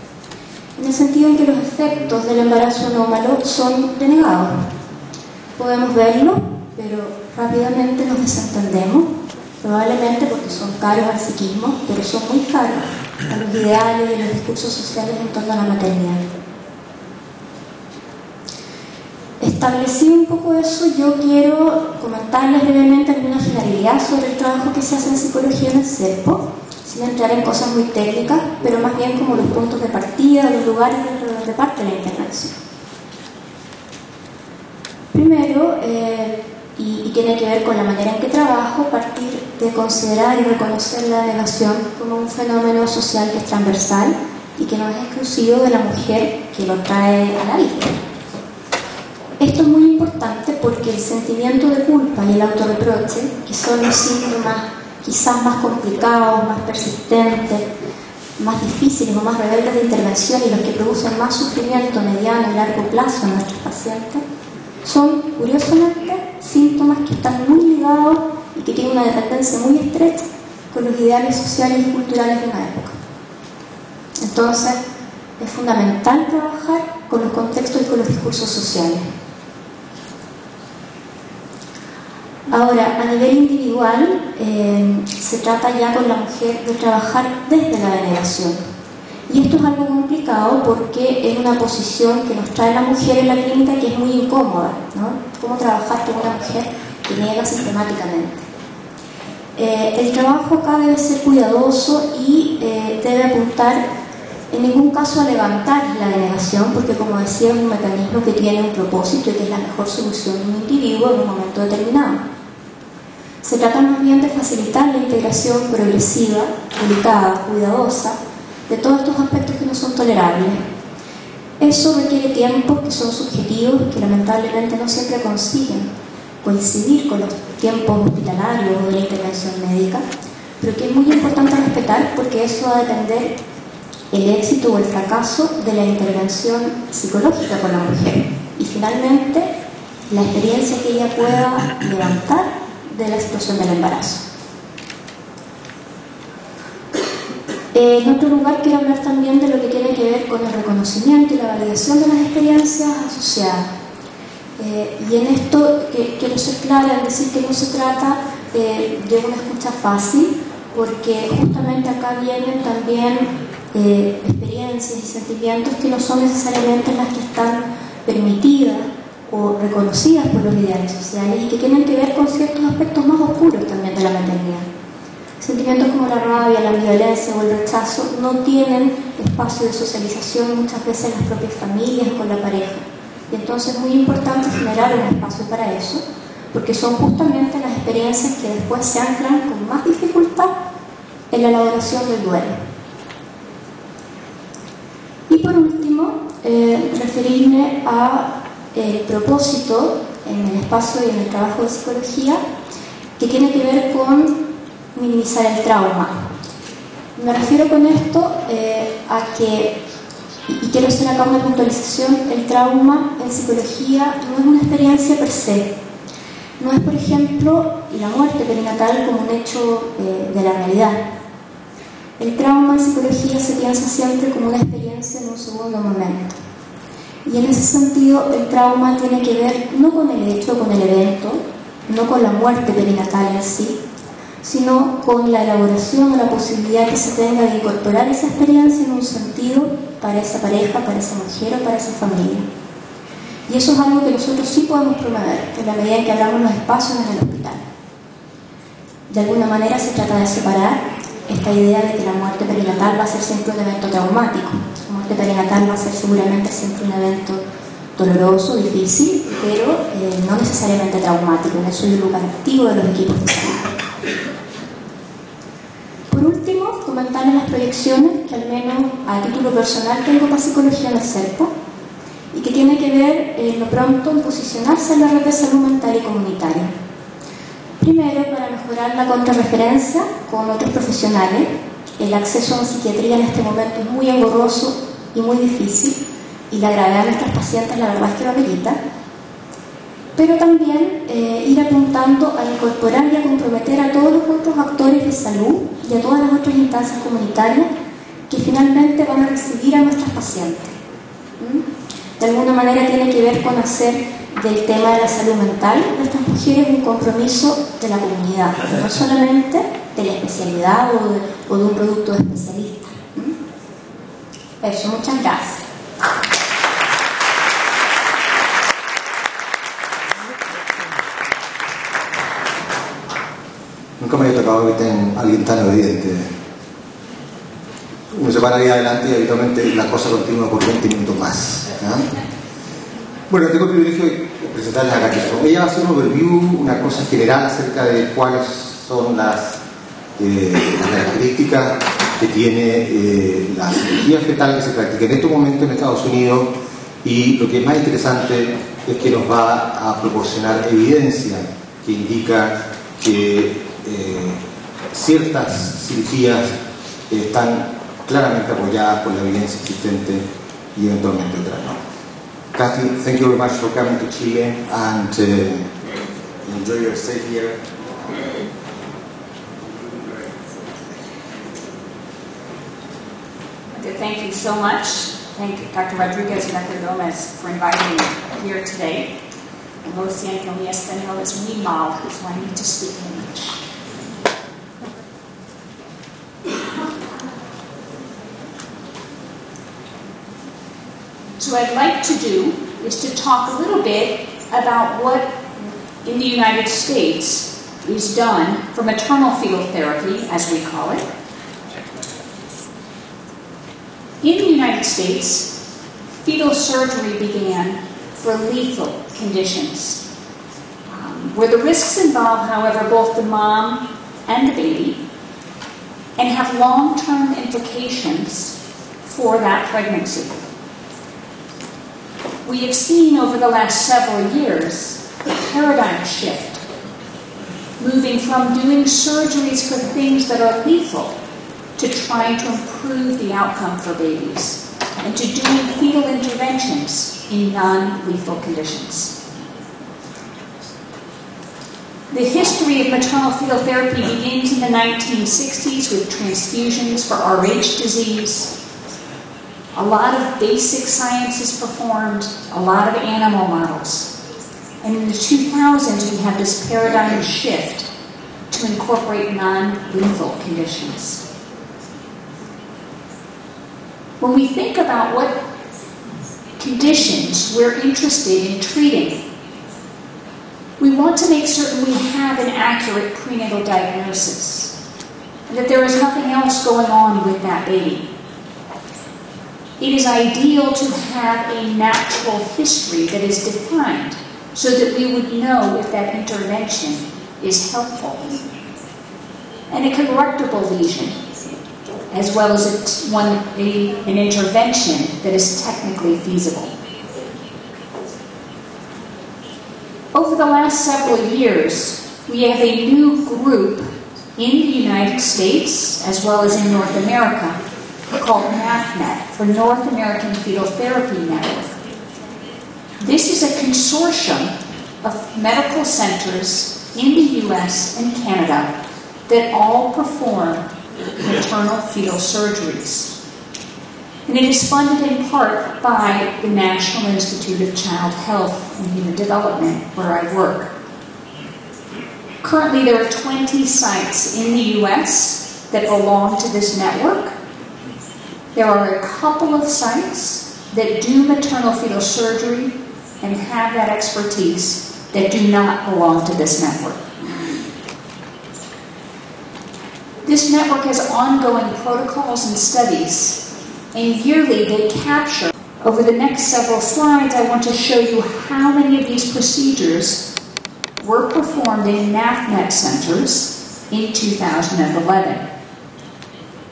en el sentido en que los efectos del embarazo anómalo son denegados. Podemos verlo, pero rápidamente nos desentendemos, probablemente porque son caros al psiquismo, pero son muy caros a los ideales y los discursos sociales en torno a la maternidad. Establecido un poco eso, yo quiero comentarles brevemente alguna generalidad sobre el trabajo que se hace en psicología en el CERPO, sin entrar en cosas muy técnicas, pero más bien como los puntos de partida, los lugares donde parte la intervención. Primero, y tiene que ver con la manera en que trabajo, partir de considerar y reconocer la negación como un fenómeno social que es transversal y que no es exclusivo de la mujer que lo trae a la vida. Esto es muy importante porque el sentimiento de culpa y el autorreproche, que son los síntomas quizás más complicados, más persistentes, más difíciles o más rebeldes de intervención y los que producen más sufrimiento a mediano y largo plazo en nuestros pacientes, son, curiosamente, síntomas que están muy ligados y que tienen una dependencia muy estrecha con los ideales sociales y culturales de una época. Entonces, es fundamental trabajar con los contextos y con los discursos sociales. Ahora, a nivel individual, se trata ya con la mujer de trabajar desde la denegación. Y esto es algo complicado porque es una posición que nos trae la mujer en la clínica que es muy incómoda, ¿no? ¿Cómo trabajar con una mujer que niega sistemáticamente? El trabajo acá debe ser cuidadoso y debe apuntar en ningún caso a levantar la denegación, porque como decía es un mecanismo que tiene un propósito y que es la mejor solución de un individuo en un momento determinado. Se trata más bien de facilitar la integración progresiva, delicada, cuidadosa, de todos estos aspectos que no son tolerables. Eso requiere tiempos que son subjetivos, que lamentablemente no siempre consiguen coincidir con los tiempos hospitalarios o de la intervención médica, pero que es muy importante respetar porque eso va a depender el éxito o el fracaso de la intervención psicológica con la mujer y finalmente la experiencia que ella pueda levantar de la situación del embarazo. En otro lugar quiero hablar también de lo que tiene que ver con el reconocimiento y la validación de las experiencias asociadas. Y en esto quiero ser clara en decir que no se trata de una escucha fácil, porque justamente acá vienen también experiencias y sentimientos que no son necesariamente las que están permitidas o reconocidas por los ideales sociales y que tienen que ver con ciertos aspectos más oscuros también de la maternidad. Sentimientos como la rabia, la violencia o el rechazo no tienen espacio de socialización muchas veces en las propias familias o con la pareja. Y entonces es muy importante generar un espacio para eso, porque son justamente las experiencias que después se anclan con más dificultad en la elaboración del duelo. Y por último, referirme a el propósito en el espacio y en el trabajo de psicología que tiene que ver con minimizar el trauma. Me refiero con esto a que, y quiero hacer acá una puntualización, el trauma en psicología no es una experiencia per se. No es, por ejemplo, la muerte perinatal como un hecho de la realidad. El trauma en psicología se piensa siempre como una experiencia en un segundo momento. Y en ese sentido, el trauma tiene que ver no con el hecho, con el evento, no con la muerte perinatal en sí, sino con la elaboración o la posibilidad que se tenga de incorporar esa experiencia en un sentido para esa pareja, para esa mujer o para esa familia. Y eso es algo que nosotros sí podemos promover en la medida en que hablamos los espacios en el hospital. De alguna manera se trata de separar esta idea de que la muerte perinatal va a ser siempre un evento traumático. La muerte perinatal va a ser seguramente siempre un evento doloroso, difícil, pero no necesariamente traumático. En eso hay un lugar activo de los equipos de salud. Por último, comentarles las proyecciones que al menos a título personal tengo para psicología en el CERPO y que tiene que ver en lo pronto en posicionarse en la red de salud mental y comunitaria. Primero, para mejorar la contrarreferencia con otros profesionales. El acceso a la psiquiatría en este momento es muy engorroso y muy difícil y la gravedad de nuestras pacientes la verdad es que lo amerita. Pero también ir apuntando a incorporar y a comprometer a todos los otros actores de salud y a todas las otras instancias comunitarias que finalmente van a recibir a nuestras pacientes. De alguna manera tiene que ver con hacer del tema de la salud mental de estas mujeres un compromiso de la comunidad, no solamente de la especialidad o de un producto de especialista. Eso, muchas gracias. Nunca me había tocado que tenga alguien tan obediente. Uno se para ahí adelante y habitualmente la cosa continúa por 20 minutos más. Bueno, tengo el privilegio de presentarles acá esto. Ella va a hacer un overview, una cosa general acerca de cuáles son las características que tiene la cirugía fetal que se practica en estos momentos en Estados Unidos, y lo que es más interesante es que nos va a proporcionar evidencia que indica que ciertas cirugías están claramente apoyadas por la evidencia existente y eventualmente otras no. Kathy, thank you very much for coming to Chile and enjoy your stay here. Thank you so much. Thank Dr. Rodriguez and Dr. Gomez for inviting me here today. Como siento, mi español es muy mal, so I need to speak in English. So what I'd like to do is to talk a little bit about what in the United States is done for maternal fetal therapy, as we call it. In the United States, fetal surgery began for lethal conditions, where the risks involve, however, both the mom and the baby, and have long-term implications for that pregnancy. We have seen over the last several years a paradigm shift, moving from doing surgeries for things that are lethal to trying to improve the outcome for babies, and to doing fetal interventions in non-lethal conditions. The history of maternal fetal therapy begins in the 1960s with transfusions for Rh disease. A lot of basic science is performed, a lot of animal models. And in the 2000s, we have this paradigm shift to incorporate non-lethal conditions. When we think about what conditions we're interested in treating, we want to make certain we have an accurate prenatal diagnosis, and that there is nothing else going on with that baby. It is ideal to have a natural history that is defined so that we would know if that intervention is helpful. And a correctable lesion, as well as an intervention that is technically feasible. Over the last several years, we have a new group in the United States, as well as in North America, called NAFNet, for North American Fetal Therapy Network. This is a consortium of medical centers in the US and Canada that all perform maternal fetal surgeries. And it is funded in part by the National Institute of Child Health and Human Development, where I work. Currently, there are 20 sites in the US that belong to this network. There are a couple of sites that do maternal fetal surgery and have that expertise that do not belong to this network. This network has ongoing protocols and studies, and yearly they capture. Over the next several slides, I want to show you how many of these procedures were performed in NAFNet centers in 2011.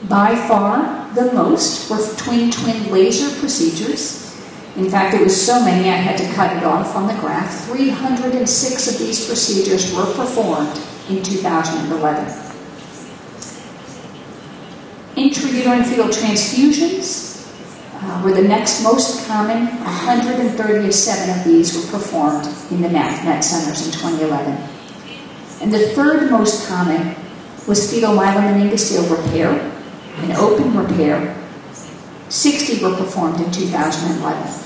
By far, the most were twin-twin laser procedures. In fact, it was so many I had to cut it off on the graph. 306 of these procedures were performed in 2011. Intrauterine fetal transfusions were the next most common. 137 of these were performed in the NAFNet centers in 2011. And the third most common was fetal myelomeningocele repair, an open repair. 60 were performed in 2011.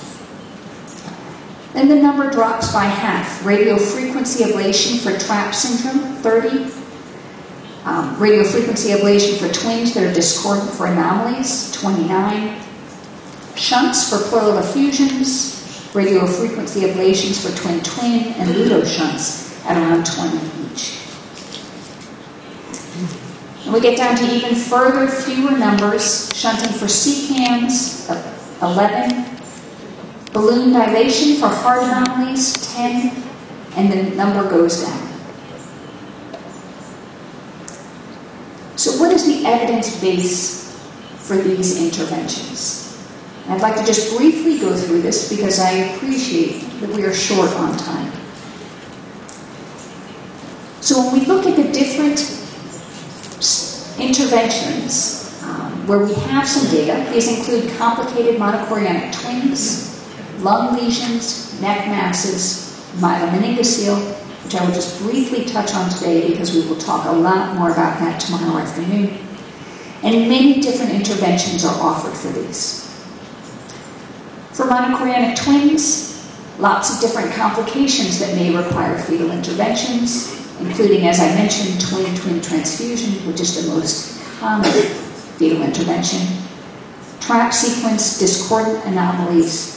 Then the number drops by half. Radiofrequency ablation for TRAP syndrome, 30. Radiofrequency ablation for twins that are discordant for anomalies, 29. Shunts for pleural effusions, radiofrequency ablations for twin-twin, and ludo shunts at around 20 each. And we get down to even further, fewer numbers. Shunting for CCAMs, 11. Balloon dilation for heart anomalies, 10. And the number goes down. So what is the evidence base for these interventions? And I'd like to just briefly go through this because I appreciate that we are short on time. So when we look at the different interventions where we have some data, these include complicated monochorionic twins, lung lesions, neck masses, myelomeningocele, which I will just briefly touch on today because we will talk a lot more about that tomorrow afternoon. And many different interventions are offered for these. For monochorionic twins, lots of different complications that may require fetal interventions, including, as I mentioned, twin-twin transfusion, which is the most common fetal intervention, TRAP sequence, discordant anomalies,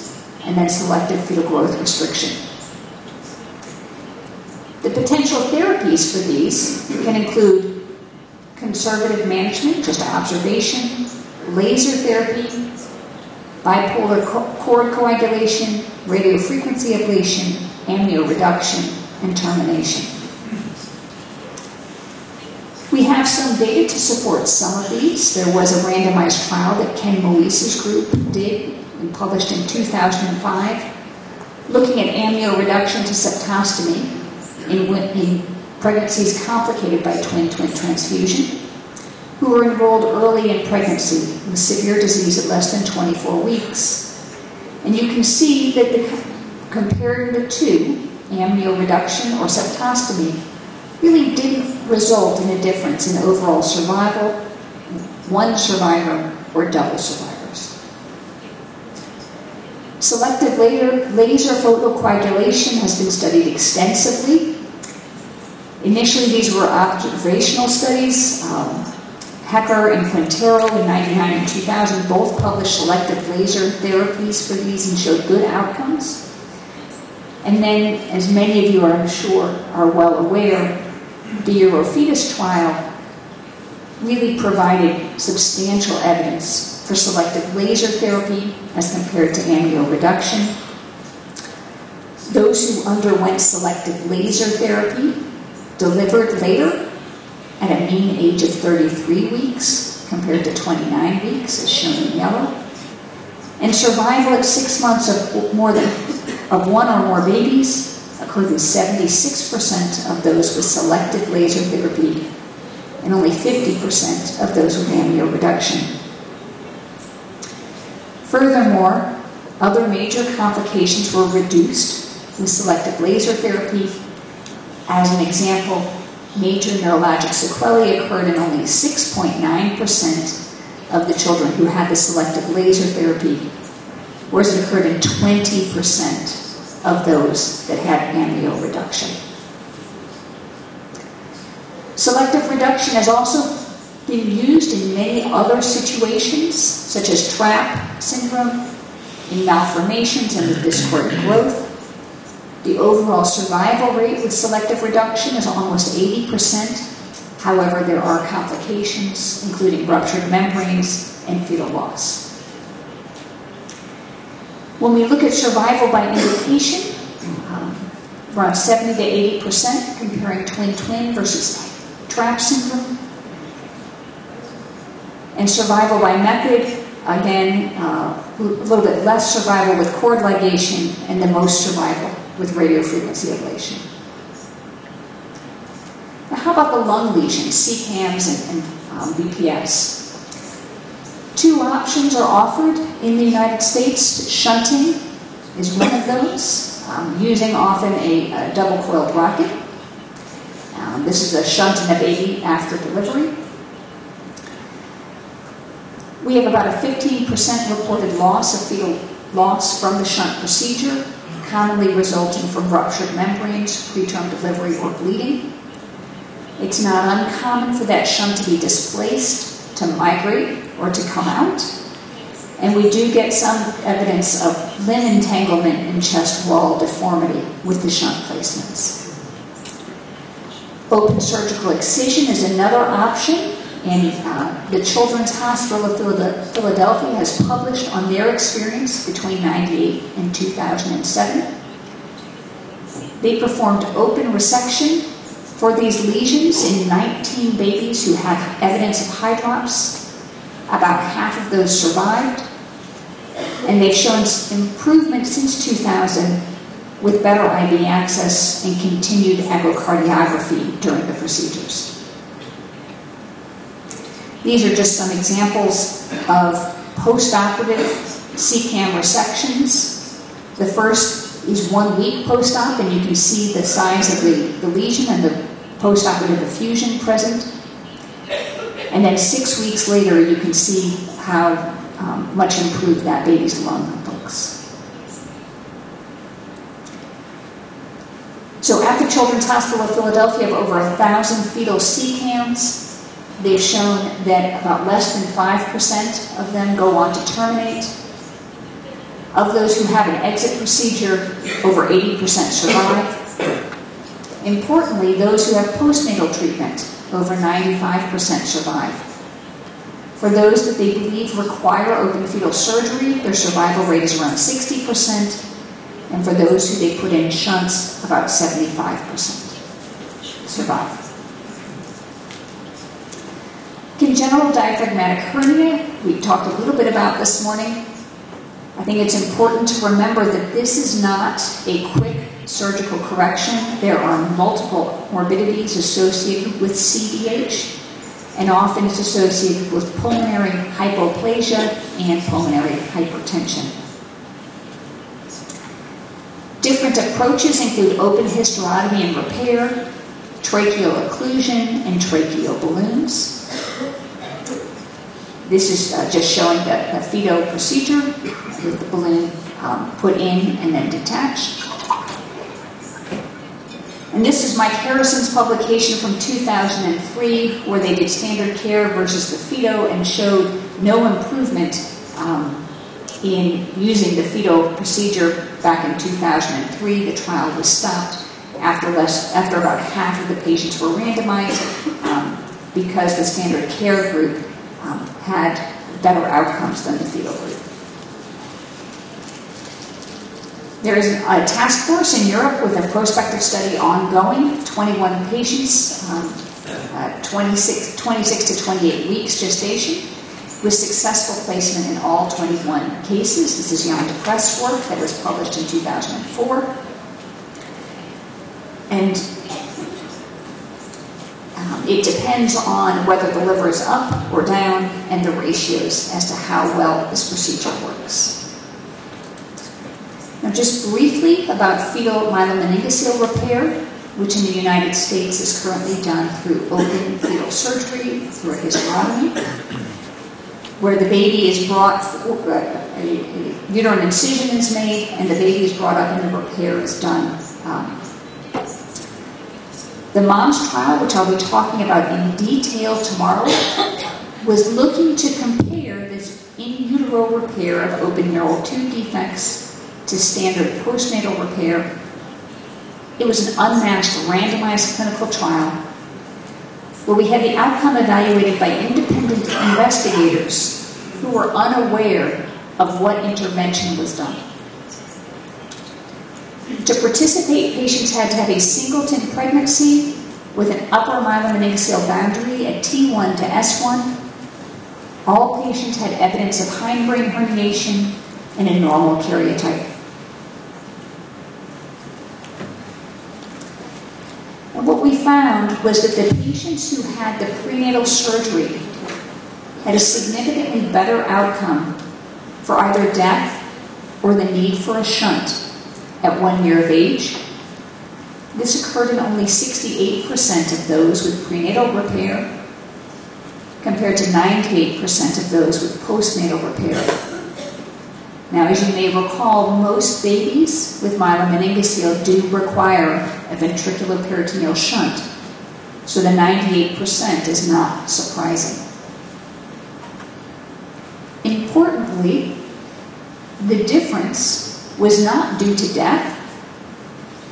and then selective fetal growth restriction. The potential therapies for these can include conservative management, just observation, laser therapy, bipolar cord coagulation, radiofrequency ablation, amnioreduction, and termination. We have some data to support some of these. There was a randomized trial that Ken Moise's group did and published in 2005, looking at amnioreduction to septostomy in pregnancies complicated by twin-twin transfusion, who were enrolled early in pregnancy with severe disease at less than 24 weeks. And you can see that comparing the two, amnioreduction or septostomy, really didn't result in a difference in overall survival, one survivor or double survivors. Selective laser photocoagulation has been studied extensively. Initially, these were observational studies. Hecker and Quintero in 1999 and 2000 both published selective laser therapies for these and showed good outcomes. And then, as many of you are, I'm sure, are well aware, the Eurofetus trial really provided substantial evidence for selective laser therapy as compared to amnioreduction. Those who underwent selective laser therapy delivered later at a mean age of 33 weeks compared to 29 weeks, as shown in yellow. And survival at 6 months of one or more babies occurred in 76% of those with selective laser therapy and only 50% of those with amnioreduction. Furthermore, other major complications were reduced with selective laser therapy. As an example, major neurologic sequelae occurred in only 6.9% of the children who had the selective laser therapy, whereas it occurred in 20% of those that had amnioreduction. Selective reduction has also been used in many other situations, such as TRAP syndrome, in malformations and with discordant growth. The overall survival rate with selective reduction is almost 80%. However, there are complications, including ruptured membranes and fetal loss. When we look at survival by indication, around 70 to 80%, comparing twin-twin versus TRAP syndrome. And survival by method, again, a little bit less survival with cord ligation and the most survival with radiofrequency ablation. Now, how about the lung lesions, CCAMs and BPS? Two options are offered in the United States. Shunting is one of those, using often a double-coiled rocket. This is a shunt in a baby after delivery. We have about a 15% reported loss of fetal loss from the shunt procedure, commonly resulting from ruptured membranes, preterm delivery, or bleeding. It's not uncommon for that shunt to be displaced, to migrate, or to come out. And we do get some evidence of limb entanglement and chest wall deformity with the shunt placements. Open surgical excision is another option, and the Children's Hospital of Philadelphia has published on their experience between 1998 and 2007. They performed open resection for these lesions in 19 babies who had evidence of hydrops. About half of those survived, and they've shown improvement since 2000 with better IV access and continued echocardiography during the procedures. These are just some examples of post-operative CCAM resections. The first is 1 week post-op, and you can see the size of the lesion and the post-operative effusion present. And then 6 weeks later, you can see how much improved that baby's lung looks. So at the Children's Hospital of Philadelphia, of over 1,000 fetal CCAMs, they've shown that about less than 5% of them go on to terminate. Of those who have an exit procedure, over 80% survive. Importantly, those who have postnatal treatment, over 95% survive. For those that they believe require open fetal surgery, their survival rate is around 60%, and for those who they put in shunts, about 75% survive. Congenital diaphragmatic hernia, we talked a little bit about this morning. I think it's important to remember that this is not a quick surgical correction. There are multiple morbidities associated with CDH, and often it's associated with pulmonary hypoplasia and pulmonary hypertension. Different approaches include open hysterotomy and repair, tracheal occlusion, and tracheal balloons. This is just showing the fetal procedure with the balloon put in and then detached. And this is Mike Harrison's publication from 2003, where they did standard care versus the fetal and showed no improvement in using the fetal procedure back in 2003. The trial was stopped after about half of the patients were randomized because the standard care group had better outcomes than the fetal group. There is a task force in Europe with a prospective study ongoing, 21 patients, 26 to 28 weeks gestation, with successful placement in all 21 cases. This is Jan de Press work that was published in 2004. And it depends on whether the liver is up or down and the ratios as to how well this procedure works. Now, just briefly about fetal myelomeningocele repair, which in the United States is currently done through open fetal surgery, through a hysterotomy, where the baby is brought, a uterine incision is made, and the baby is brought up and the repair is done. The MOMS trial, which I'll be talking about in detail tomorrow, was looking to compare this in utero repair of open neural tube defects to standard postnatal repair. It was an unmatched randomized clinical trial where we had the outcome evaluated by independent investigators who were unaware of what intervention was done. To participate, patients had to have a singleton pregnancy with an upper myelomeningocele boundary at T1 to S1. All patients had evidence of hindbrain herniation and a normal karyotype. And what we found was that the patients who had the prenatal surgery had a significantly better outcome for either death or the need for a shunt at 1 year of age. This occurred in only 68% of those with prenatal repair, compared to 98% of those with postnatal repair. Now, as you may recall, most babies with myelomeningocele do require a ventricular peritoneal shunt, so the 98% is not surprising. Importantly, the difference was not due to death.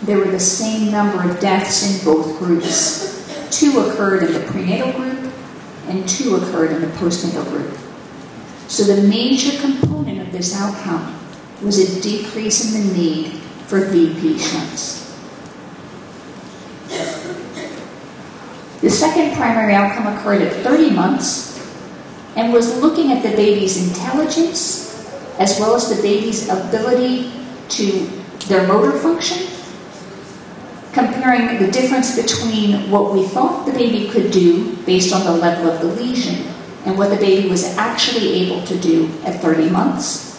There were the same number of deaths in both groups. 2 occurred in the prenatal group and 2 occurred in the postnatal group. So the major component of this outcome was a decrease in the need for VP shunts. The second primary outcome occurred at 30 months and was looking at the baby's intelligence as well as the baby's ability to their motor function, comparing the difference between what we thought the baby could do based on the level of the lesion and what the baby was actually able to do at 30 months.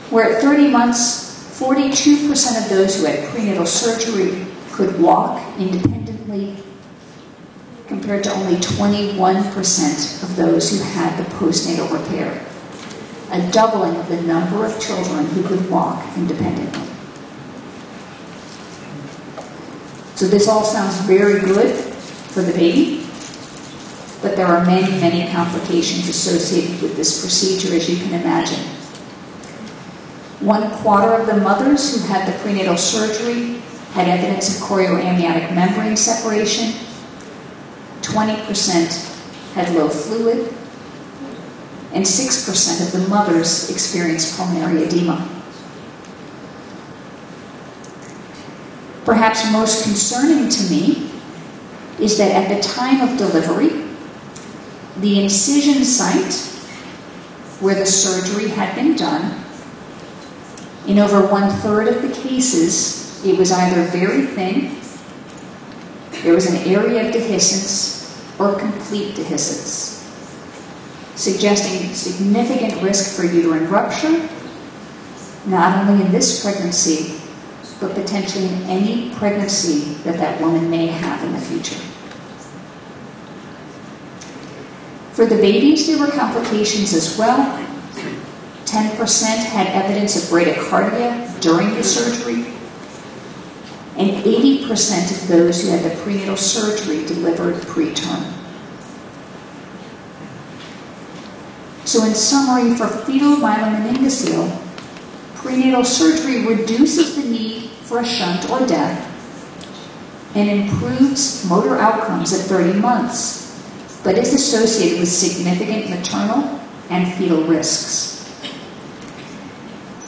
Where at 30 months, 42% of those who had prenatal surgery could walk independently, compared to only 21% of those who had the postnatal repair. A doubling of the number of children who could walk independently. So this all sounds very good for the baby, but there are many, many complications associated with this procedure, as you can imagine. 1/4 of the mothers who had the prenatal surgery had evidence of chorioamniotic membrane separation. 20% had low fluid, and 6% of the mothers experienced pulmonary edema. Perhaps most concerning to me is that at the time of delivery, the incision site where the surgery had been done, in over 1/3 of the cases, it was either very thin, there was an area of dehiscence, or complete dehiscence, suggesting significant risk for uterine rupture, not only in this pregnancy, but potentially in any pregnancy that that woman may have in the future. For the babies, there were complications as well. 10% had evidence of bradycardia during the surgery, and 80% of those who had the prenatal surgery delivered preterm. So in summary, for fetal myelomeningocele, prenatal surgery reduces the need for a shunt or death and improves motor outcomes at 30 months, but is associated with significant maternal and fetal risks.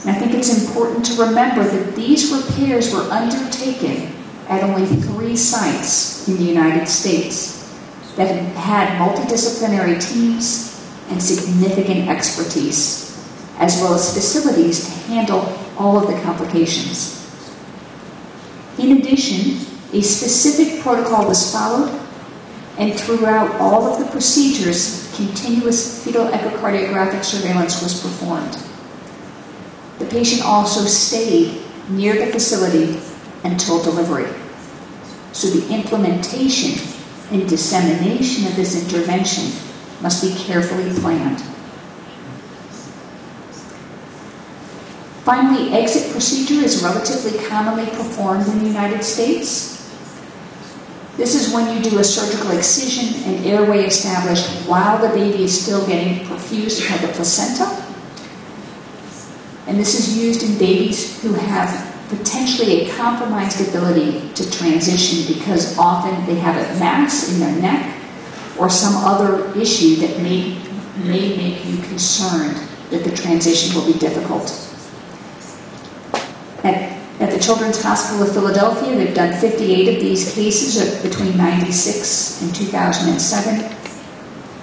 And I think it's important to remember that these repairs were undertaken at only 3 sites in the United States that had multidisciplinary teams and significant expertise, as well as facilities to handle all of the complications. In addition, a specific protocol was followed, and throughout all of the procedures, continuous fetal echocardiographic surveillance was performed. The patient also stayed near the facility until delivery. So the implementation and dissemination of this intervention must be carefully planned. Finally, exit procedure is relatively commonly performed in the United States. This is when you do a surgical excision and airway established while the baby is still getting perfused by the placenta. And this is used in babies who have potentially a compromised ability to transition because often they have a mass in their neck or some other issue that may make you concerned that the transition will be difficult. At the Children's Hospital of Philadelphia, they've done 58 of these cases between 1996 and 2007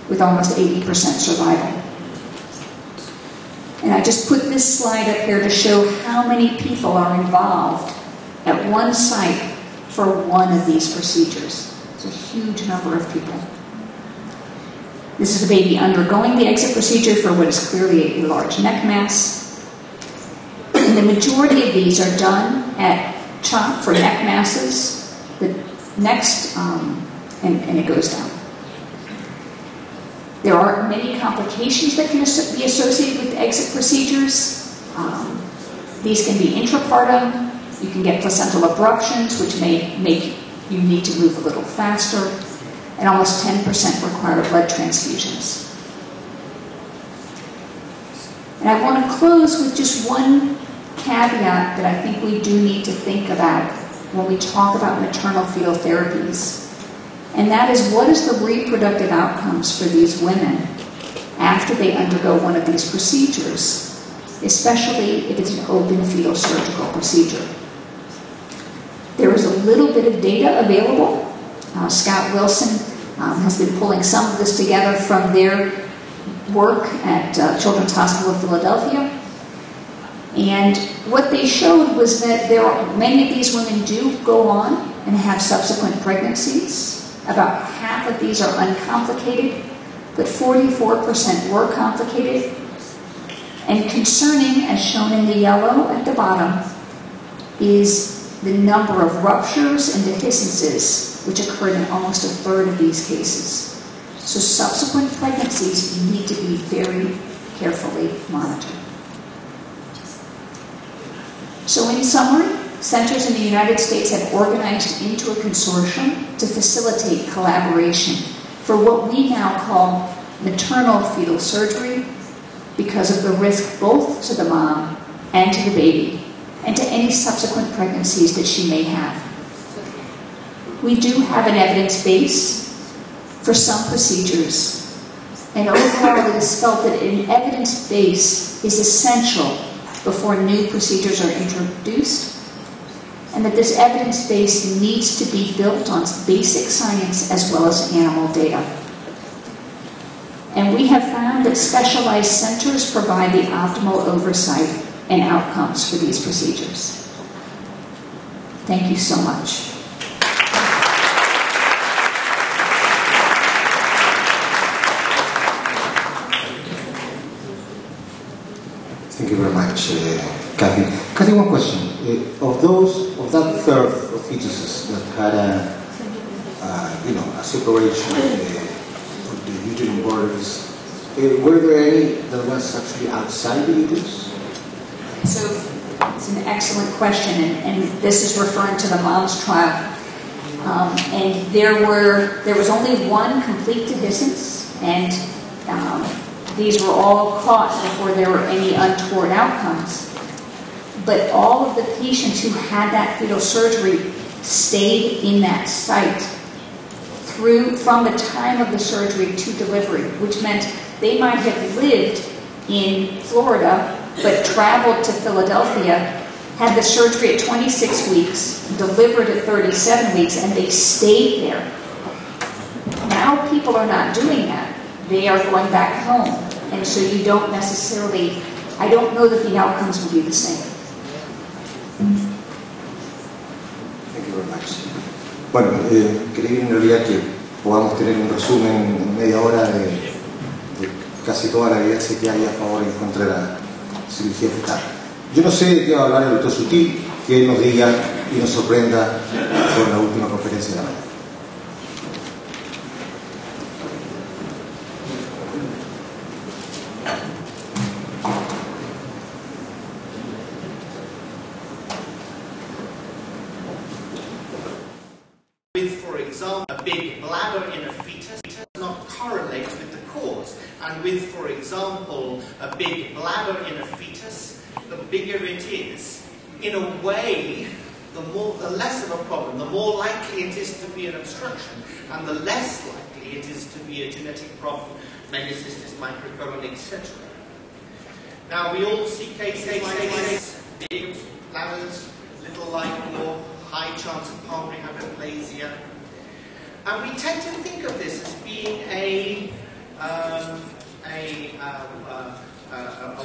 with almost 80% survival. And I just put this slide up here to show how many people are involved at one site for one of these procedures. It's a huge number of people. This is a baby undergoing the exit procedure for what is clearly a large neck mass. And the majority of these are done at CHOP for neck masses. The next, and it goes down. There are many complications that can be associated with exit procedures. These can be intrapartum. You can get placental abruptions, which may make you need to move a little faster. And almost 10% require blood transfusions. And I want to close with just one caveat that I think we do need to think about when we talk about maternal fetal therapies. And that is, what is the reproductive outcomes for these women after they undergo one of these procedures, especially if it's an open fetal surgical procedure. There is a little bit of data available. Scott Wilson has been pulling some of this together from their work at Children's Hospital of Philadelphia. And what they showed was that many of these women do go on and have subsequent pregnancies. About half of these are uncomplicated, but 44% were complicated. And concerning, as shown in the yellow at the bottom, is the number of ruptures and dehiscences, which occurred in almost 1/3 of these cases. So subsequent pregnancies need to be very carefully monitored. So in summary, centers in the United States have organized into a consortium to facilitate collaboration for what we now call maternal fetal surgery because of the risk both to the mom and to the baby, and to any subsequent pregnancies that she may have. We do have an evidence base for some procedures, and overall it is felt that an evidence base is essential before new procedures are introduced, and that this evidence base needs to be built on basic science as well as animal data. And we have found that specialized centers provide the optimal oversight and outcomes for these procedures. Thank you so much. Thank you very much, Kathy. Kathy, one question. Of that third of fetuses that had a separation of the uterine borders, were there any that was actually outside the uterus? So it's an excellent question, and this is referring to the MOMS trial. And there was only one complete dehiscence, and these were all caught before there were any untoward outcomes. But all of the patients who had that fetal surgery stayed in that site from the time of the surgery to delivery, which meant they might have lived in Florida but traveled to Philadelphia, had the surgery at 26 weeks, delivered at 37 weeks, and they stayed there. Now people are not doing that. They are going back home. And so you don't necessarily, I don't know that the outcomes will be the same. Thank you very much. Bueno, quería en realidad que podamos tener un resumen en media hora de casi toda la evidencia que hay a favor y en contra de la cirugía fetal. Yo no sé de qué va a hablar el doctor Sutil, que él nos diga y nos sorprenda con la última conferencia de la mañana. For example, a big bladder in a fetus does not correlate with the cause. And with, for example, a big bladder in a fetus, the bigger it is, in a way, the less of a problem, the more likely it is to be an obstruction, and the less likely it is to be a genetic problem, megacystis, microcolon, etc. Now, we all see cases like this, big bladders, little lipo, high chance of pulmonary hyperplasia. And we tend to think of this as being a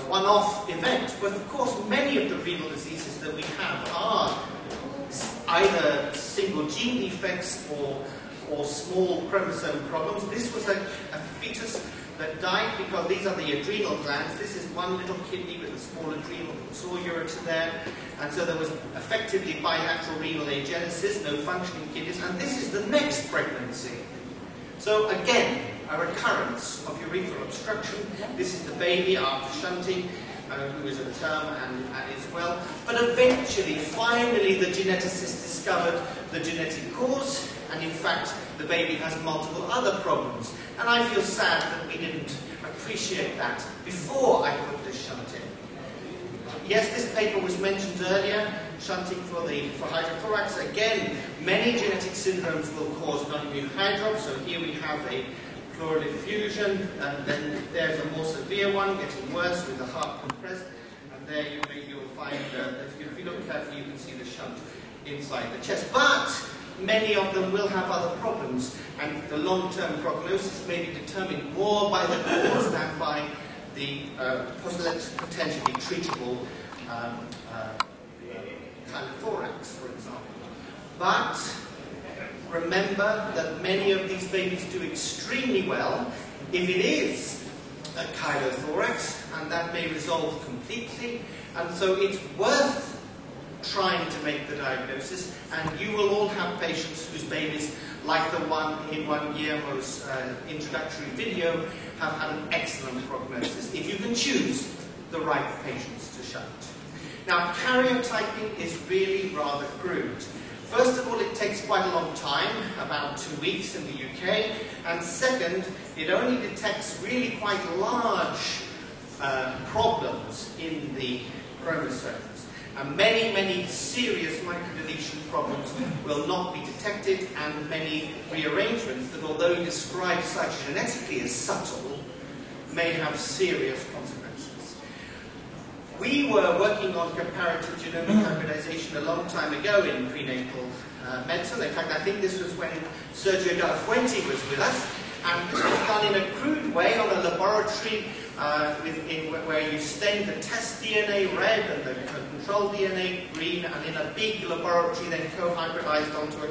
one-off event. But of course, many of the renal diseases that we have are either single gene defects or small chromosome problems. This was a fetus that died because these are the adrenal glands. This is one little kidney with a small adrenal saw ureter there. And so there was effectively bilateral renal agenesis, no functioning kidneys, and this is the next pregnancy. So again, a recurrence of urethral obstruction. This is the baby after shunting, who is at term and is well. But eventually, finally, the geneticist discovered the genetic cause, and in fact, the baby has multiple other problems. And I feel sad that we didn't appreciate that before I put this shunt in. Yes, this paper was mentioned earlier, shunting for hydrothorax. Again, many genetic syndromes will cause non-immune hydrops. So here we have a pleural effusion, and then there's a more severe one, getting worse with the heart compressed. And there you'll find, if you look carefully, you can see the shunt inside the chest. But many of them will have other problems, and the long-term prognosis may be determined more by the cause than by the potentially treatable chylothorax, for example. But remember that many of these babies do extremely well if it is a chylothorax, and that may resolve completely. And so it's worth trying to make the diagnosis, and you will all have patients whose babies, like the one in Guillermo's introductory video, have had an excellent prognosis, if you can choose the right patients to shunt. Now, karyotyping is really rather crude. First of all, it takes quite a long time, about 2 weeks in the UK, and second, it only detects really quite large problems in the chromosomes. And many, many serious microdeletion problems will not be detected, and many rearrangements that, although described cytogenetically as subtle, may have serious consequences. We were working on comparative genomic hybridization a long time ago in prenatal medicine. In fact, I think this was when Sergio Della Fuente was with us, and this was done in a crude way on a laboratory where you stain the test DNA red and the control DNA green, and in a big laboratory then co-hybridized onto a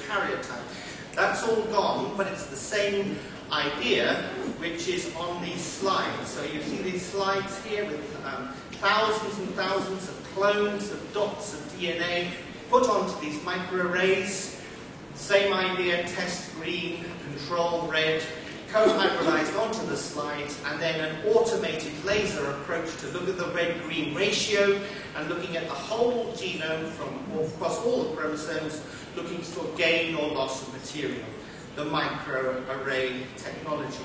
karyotype. That's all gone, but it's the same idea which is on these slides. So you see these slides here with thousands and thousands of clones of dots of DNA put onto these microarrays. Same idea, test green, control red, co-hybridized onto the slides, and then an automated laser approach to look at the red-green ratio and looking at the whole genome across all the chromosomes, looking for gain or loss of material, the microarray technology.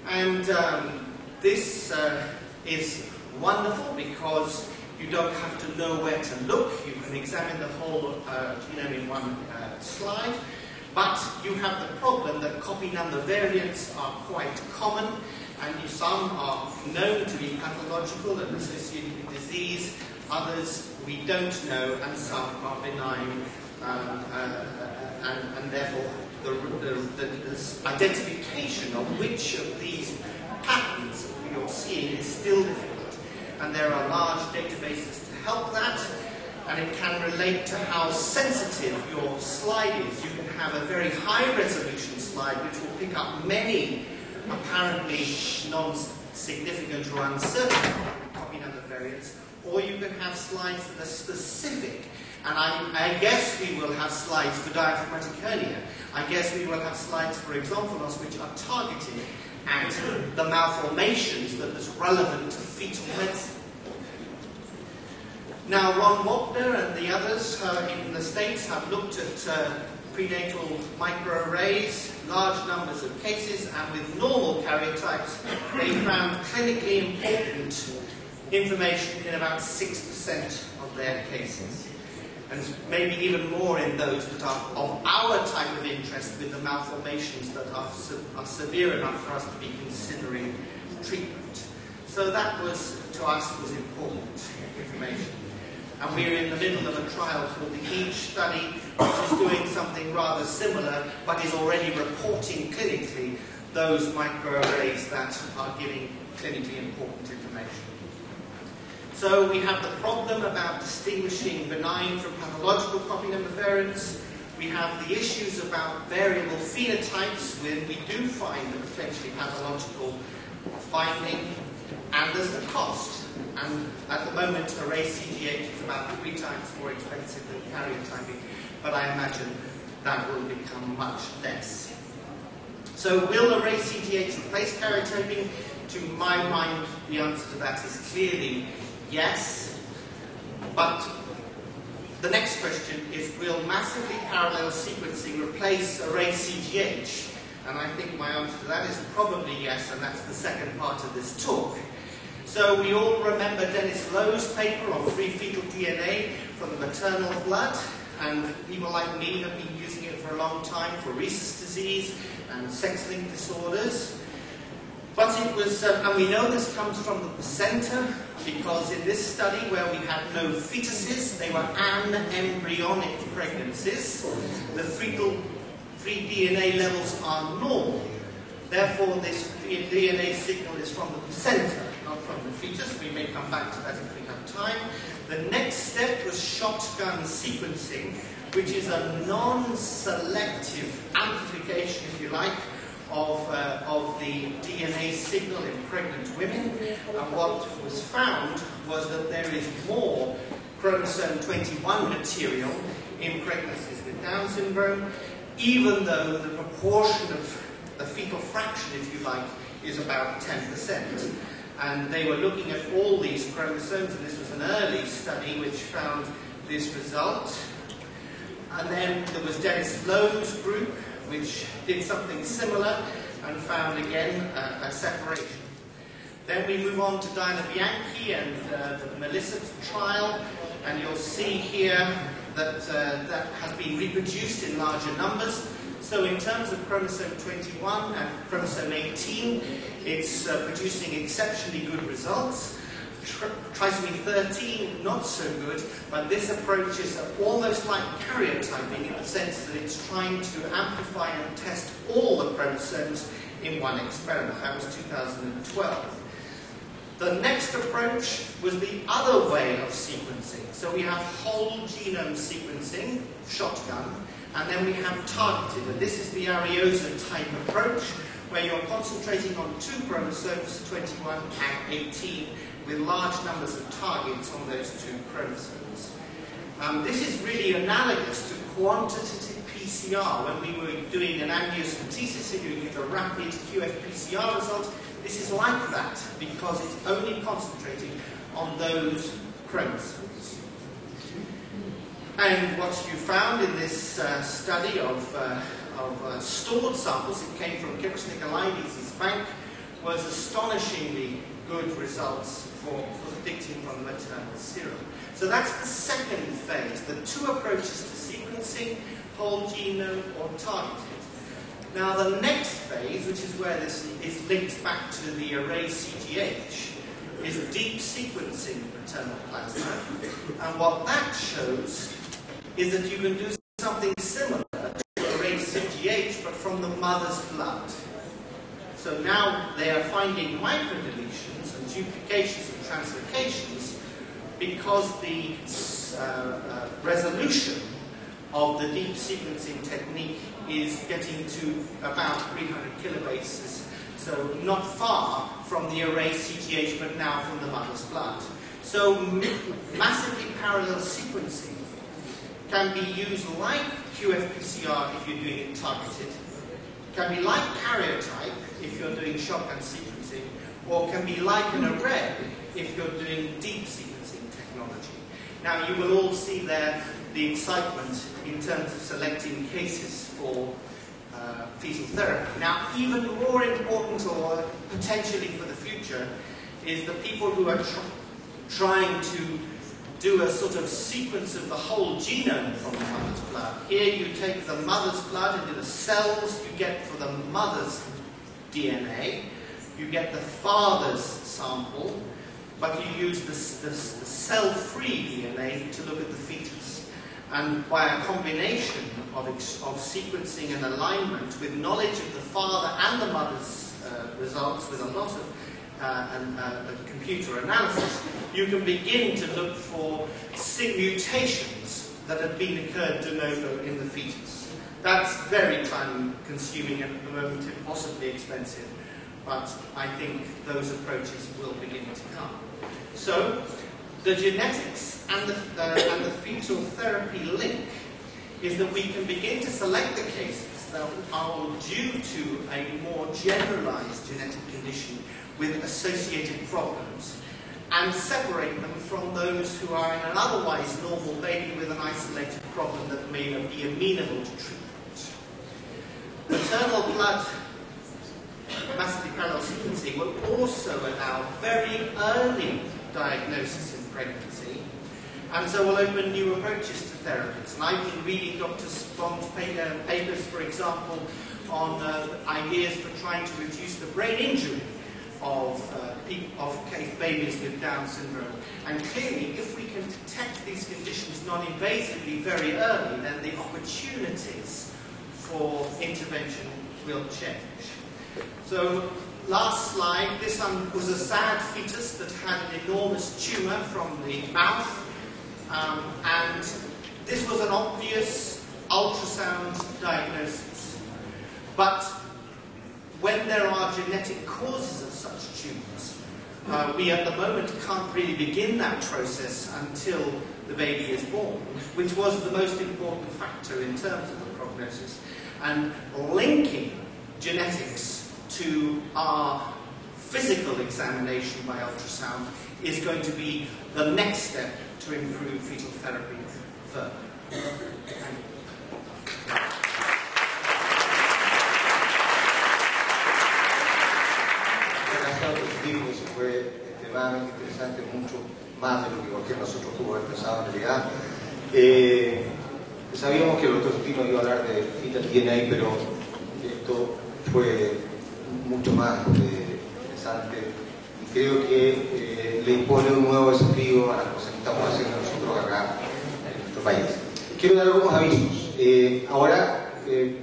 And this is wonderful because you don't have to know where to look. You can examine the whole genome in one slide. But you have the problem that copy number variants are quite common, and some are known to be pathological and associated with disease, others we don't know, and some are benign, and therefore the identification of which of these patterns you're seeing is still difficult. And there are large databases to help that. And it can relate to how sensitive your slide is. You can have a very high-resolution slide which will pick up many apparently non-significant or uncertain copy number variants, or you can have slides that are specific. And I guess we will have slides for diaphragmatic hernia. I guess we will have slides for exomphalos which are targeted at the malformations that is relevant to fetal medicine. Now, Ron Wapner and the others in the States have looked at prenatal microarrays, large numbers of cases, and with normal karyotypes, they found clinically important information in about 6% of their cases. And maybe even more in those that are of our type of interest, with the malformations that are severe enough for us to be considering treatment. So that was, to us, was important information. And we're in the middle of a trial called the EAGE study, which is doing something rather similar, but is already reporting clinically those microarrays that are giving clinically important information. So we have the problem about distinguishing benign from pathological copy number variants. We have the issues about variable phenotypes, where we do find a potentially pathological finding, and there's the cost. And at the moment, array CGH is about 3 times more expensive than karyotyping, but I imagine that will become much less. So will array CGH replace karyotyping? To my mind, the answer to that is clearly yes. But the next question is, will massively parallel sequencing replace array CGH? And I think my answer to that is probably yes, and that's the second part of this talk. So we all remember Dennis Lowe's paper on free fetal DNA from the maternal blood, and people like me have been using it for a long time for rhesus disease and sex-linked disorders. But it was, and we know this comes from the placenta, because in this study where we had no fetuses, they were anembryonic pregnancies, the fetal free DNA levels are normal. Therefore, this DNA signal is from the placenta, not from the fetus. We may come back to that if we have time. The next step was shotgun sequencing, which is a non-selective amplification, if you like, of the DNA signal in pregnant women. And what was found was that there is more chromosome 21 material in pregnancies with Down syndrome, even though the proportion of the fetal fraction, if you like, is about 10%. And they were looking at all these chromosomes, and this was an early study which found this result. And then there was Dennis Lowe's group, which did something similar and found again a separation. Then we move on to Diana Bianchi and the Melissa trial, and you'll see here that that has been reproduced in larger numbers. So in terms of chromosome 21 and chromosome 18, it's producing exceptionally good results. Trisomy 13, not so good, but this approach is almost like karyotyping in the sense that it's trying to amplify and test all the chromosomes in one experiment. That was 2012. The next approach was the other way of sequencing. So we have whole genome sequencing, shotgun, and then we have targeted. And this is the Ariosa type approach, where you're concentrating on 2 chromosomes, 21 and 18, with large numbers of targets on those 2 chromosomes. This is really analogous to quantitative PCR. When we were doing an amniocentesis and you get a rapid qFPCR result, this is like that because it's only concentrating on those chromosomes. And what you found in this study of stored samples, it came from Kyrios Nicolaides' bank, was astonishingly good results for predicting from the maternal serum. So that's the second phase, the 2 approaches to sequencing, whole genome or targeted. Now the next phase, which is where this is linked back to the array CGH, is deep sequencing maternal plasma. And what that shows is that you can do something similar to array CGH, but from the mother's blood. So now they are finding microdeletions and duplications and translocations because the resolution of the deep sequencing technique is getting to about 300 kilobases, so not far from the array CGH, but now from the mother's blood. So massively parallel sequencing can be used like qFPCR if you're doing it targeted, can be like karyotype if you're doing shotgun sequencing, or can be like an array if you're doing deep sequencing technology. Now you will all see there the excitement in terms of selecting cases for fetal therapy. Now even more important, or potentially for the future, is the people who are trying to do a sort of sequence of the whole genome from the mother's blood. Here you take the mother's blood and do the cells you get for the mother's DNA, you get the father's sample, but you use the cell-free DNA to look at the fetus. And by a combination of sequencing and alignment with knowledge of the father and the mother's results, with a lot of computer analysis, you can begin to look for mutations that have been occurred de novo in the fetus. That's very time-consuming and at the moment impossibly expensive, but I think those approaches will begin to come. So, the genetics and the fetal therapy link is that we can begin to select the cases that are due to a more generalized genetic condition with associated problems and separate them from those who are in an otherwise normal baby with an isolated problem that may be amenable to treatment. Maternal blood massively parallel sequencing will also allow very early diagnosis in pregnancy, and so will open new approaches to therapies. And I've been reading Dr. Spong's papers, for example, on ideas for trying to reduce the brain injury of babies with Down syndrome. And clearly, if we can detect these conditions non-invasively very early, then the opportunities for intervention will change. So, last slide, this one was a sad fetus that had an enormous tumour from the mouth, and this was an obvious ultrasound diagnosis. But when there are genetic causes of such tumours, we at the moment can't really begin that process until the baby is born, which was the most important factor in terms of the prognosis. And linking genetics to our physical examination by ultrasound is going to be the next step to improve fetal therapy further. Thank you. Buenas tardes, interesante, mucho más de lo que cualquier de nosotros pudo haber pensado en realidad. Sabíamos que el doctor Spino iba a hablar de fetal DNA, pero esto fue mucho más interesante y creo que le impone un nuevo desafío a las cosas que estamos haciendo nosotros acá en nuestro país. Quiero dar algunos avisos. Ahora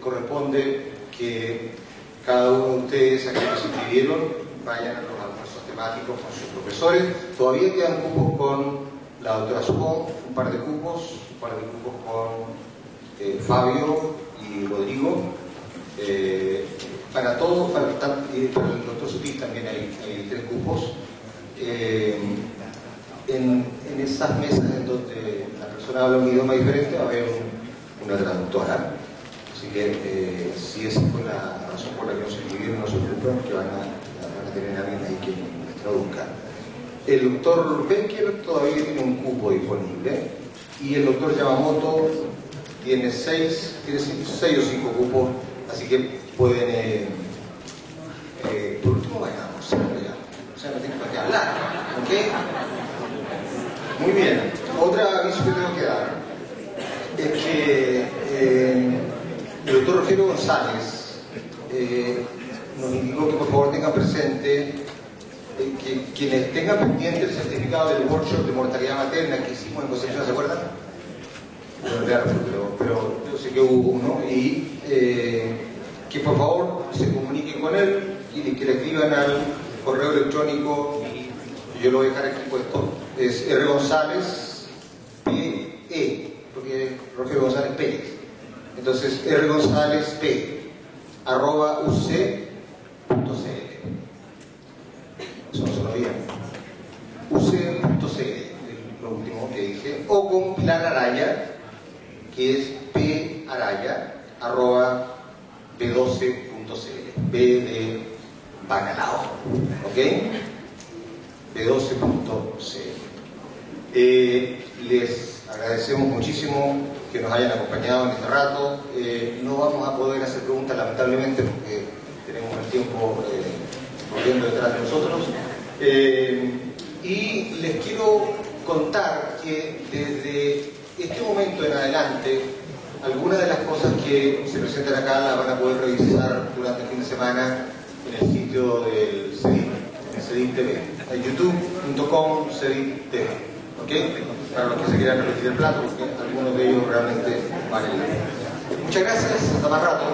corresponde que cada uno de ustedes, aquellos que se inscribieron, vayan a los almuerzos temáticos con sus profesores. Todavía quedan cupos con la doctora Supón, un par de cupos con Fabio y Rodrigo. Para todos, para el doctor Sutil también hay 3 cupos. En esas mesas en donde la persona habla un idioma diferente va a haber una traductora. Así que si esa fue la razón por la que nos inscribieron los grupos, que van a tener a alguien ahí que les traduzca. El doctor Becker todavía tiene un cupo disponible y el doctor Yamamoto tiene 6 o 5 cupos, así que pueden, por último vayamos, o sea, no tengo para qué hablar, ¿ok? Muy bien. Otra aviso que tengo que dar es que el doctor Rogelio González nos indicó que por favor tengan presente que quienes tengan pendiente el certificado del workshop de mortalidad materna que hicimos en Concepción, ¿se acuerdan? Bueno, claro, pero yo sé que hubo uno, y que por favor se comuniquen con él y que le escriban al correo electrónico, y yo lo voy a dejar aquí puesto, es rgonzález, porque Rogelio González Pérez, entonces rgonzálezp @uc.cl. Eso no se lo digan. uc.cl, lo último que dije, o con Pilar Araya, que es p@b12.cl, B de bacalao, ¿ok? b12.cl. Les agradecemos muchísimo que nos hayan acompañado en este rato. No vamos a poder hacer preguntas lamentablemente porque tenemos el tiempo corriendo detrás de nosotros. Y les quiero contar que desde este momento en adelante, algunas de las cosas que se presentan acá las van a poder revisar durante el fin de semana en el sitio del CEDIT, en CEDIT TV, en youtube.com CEDIT TV, ¿ok? Para los que se quieran repetir el plato, porque algunos de ellos realmente valen la pena. Muchas gracias, hasta más rato.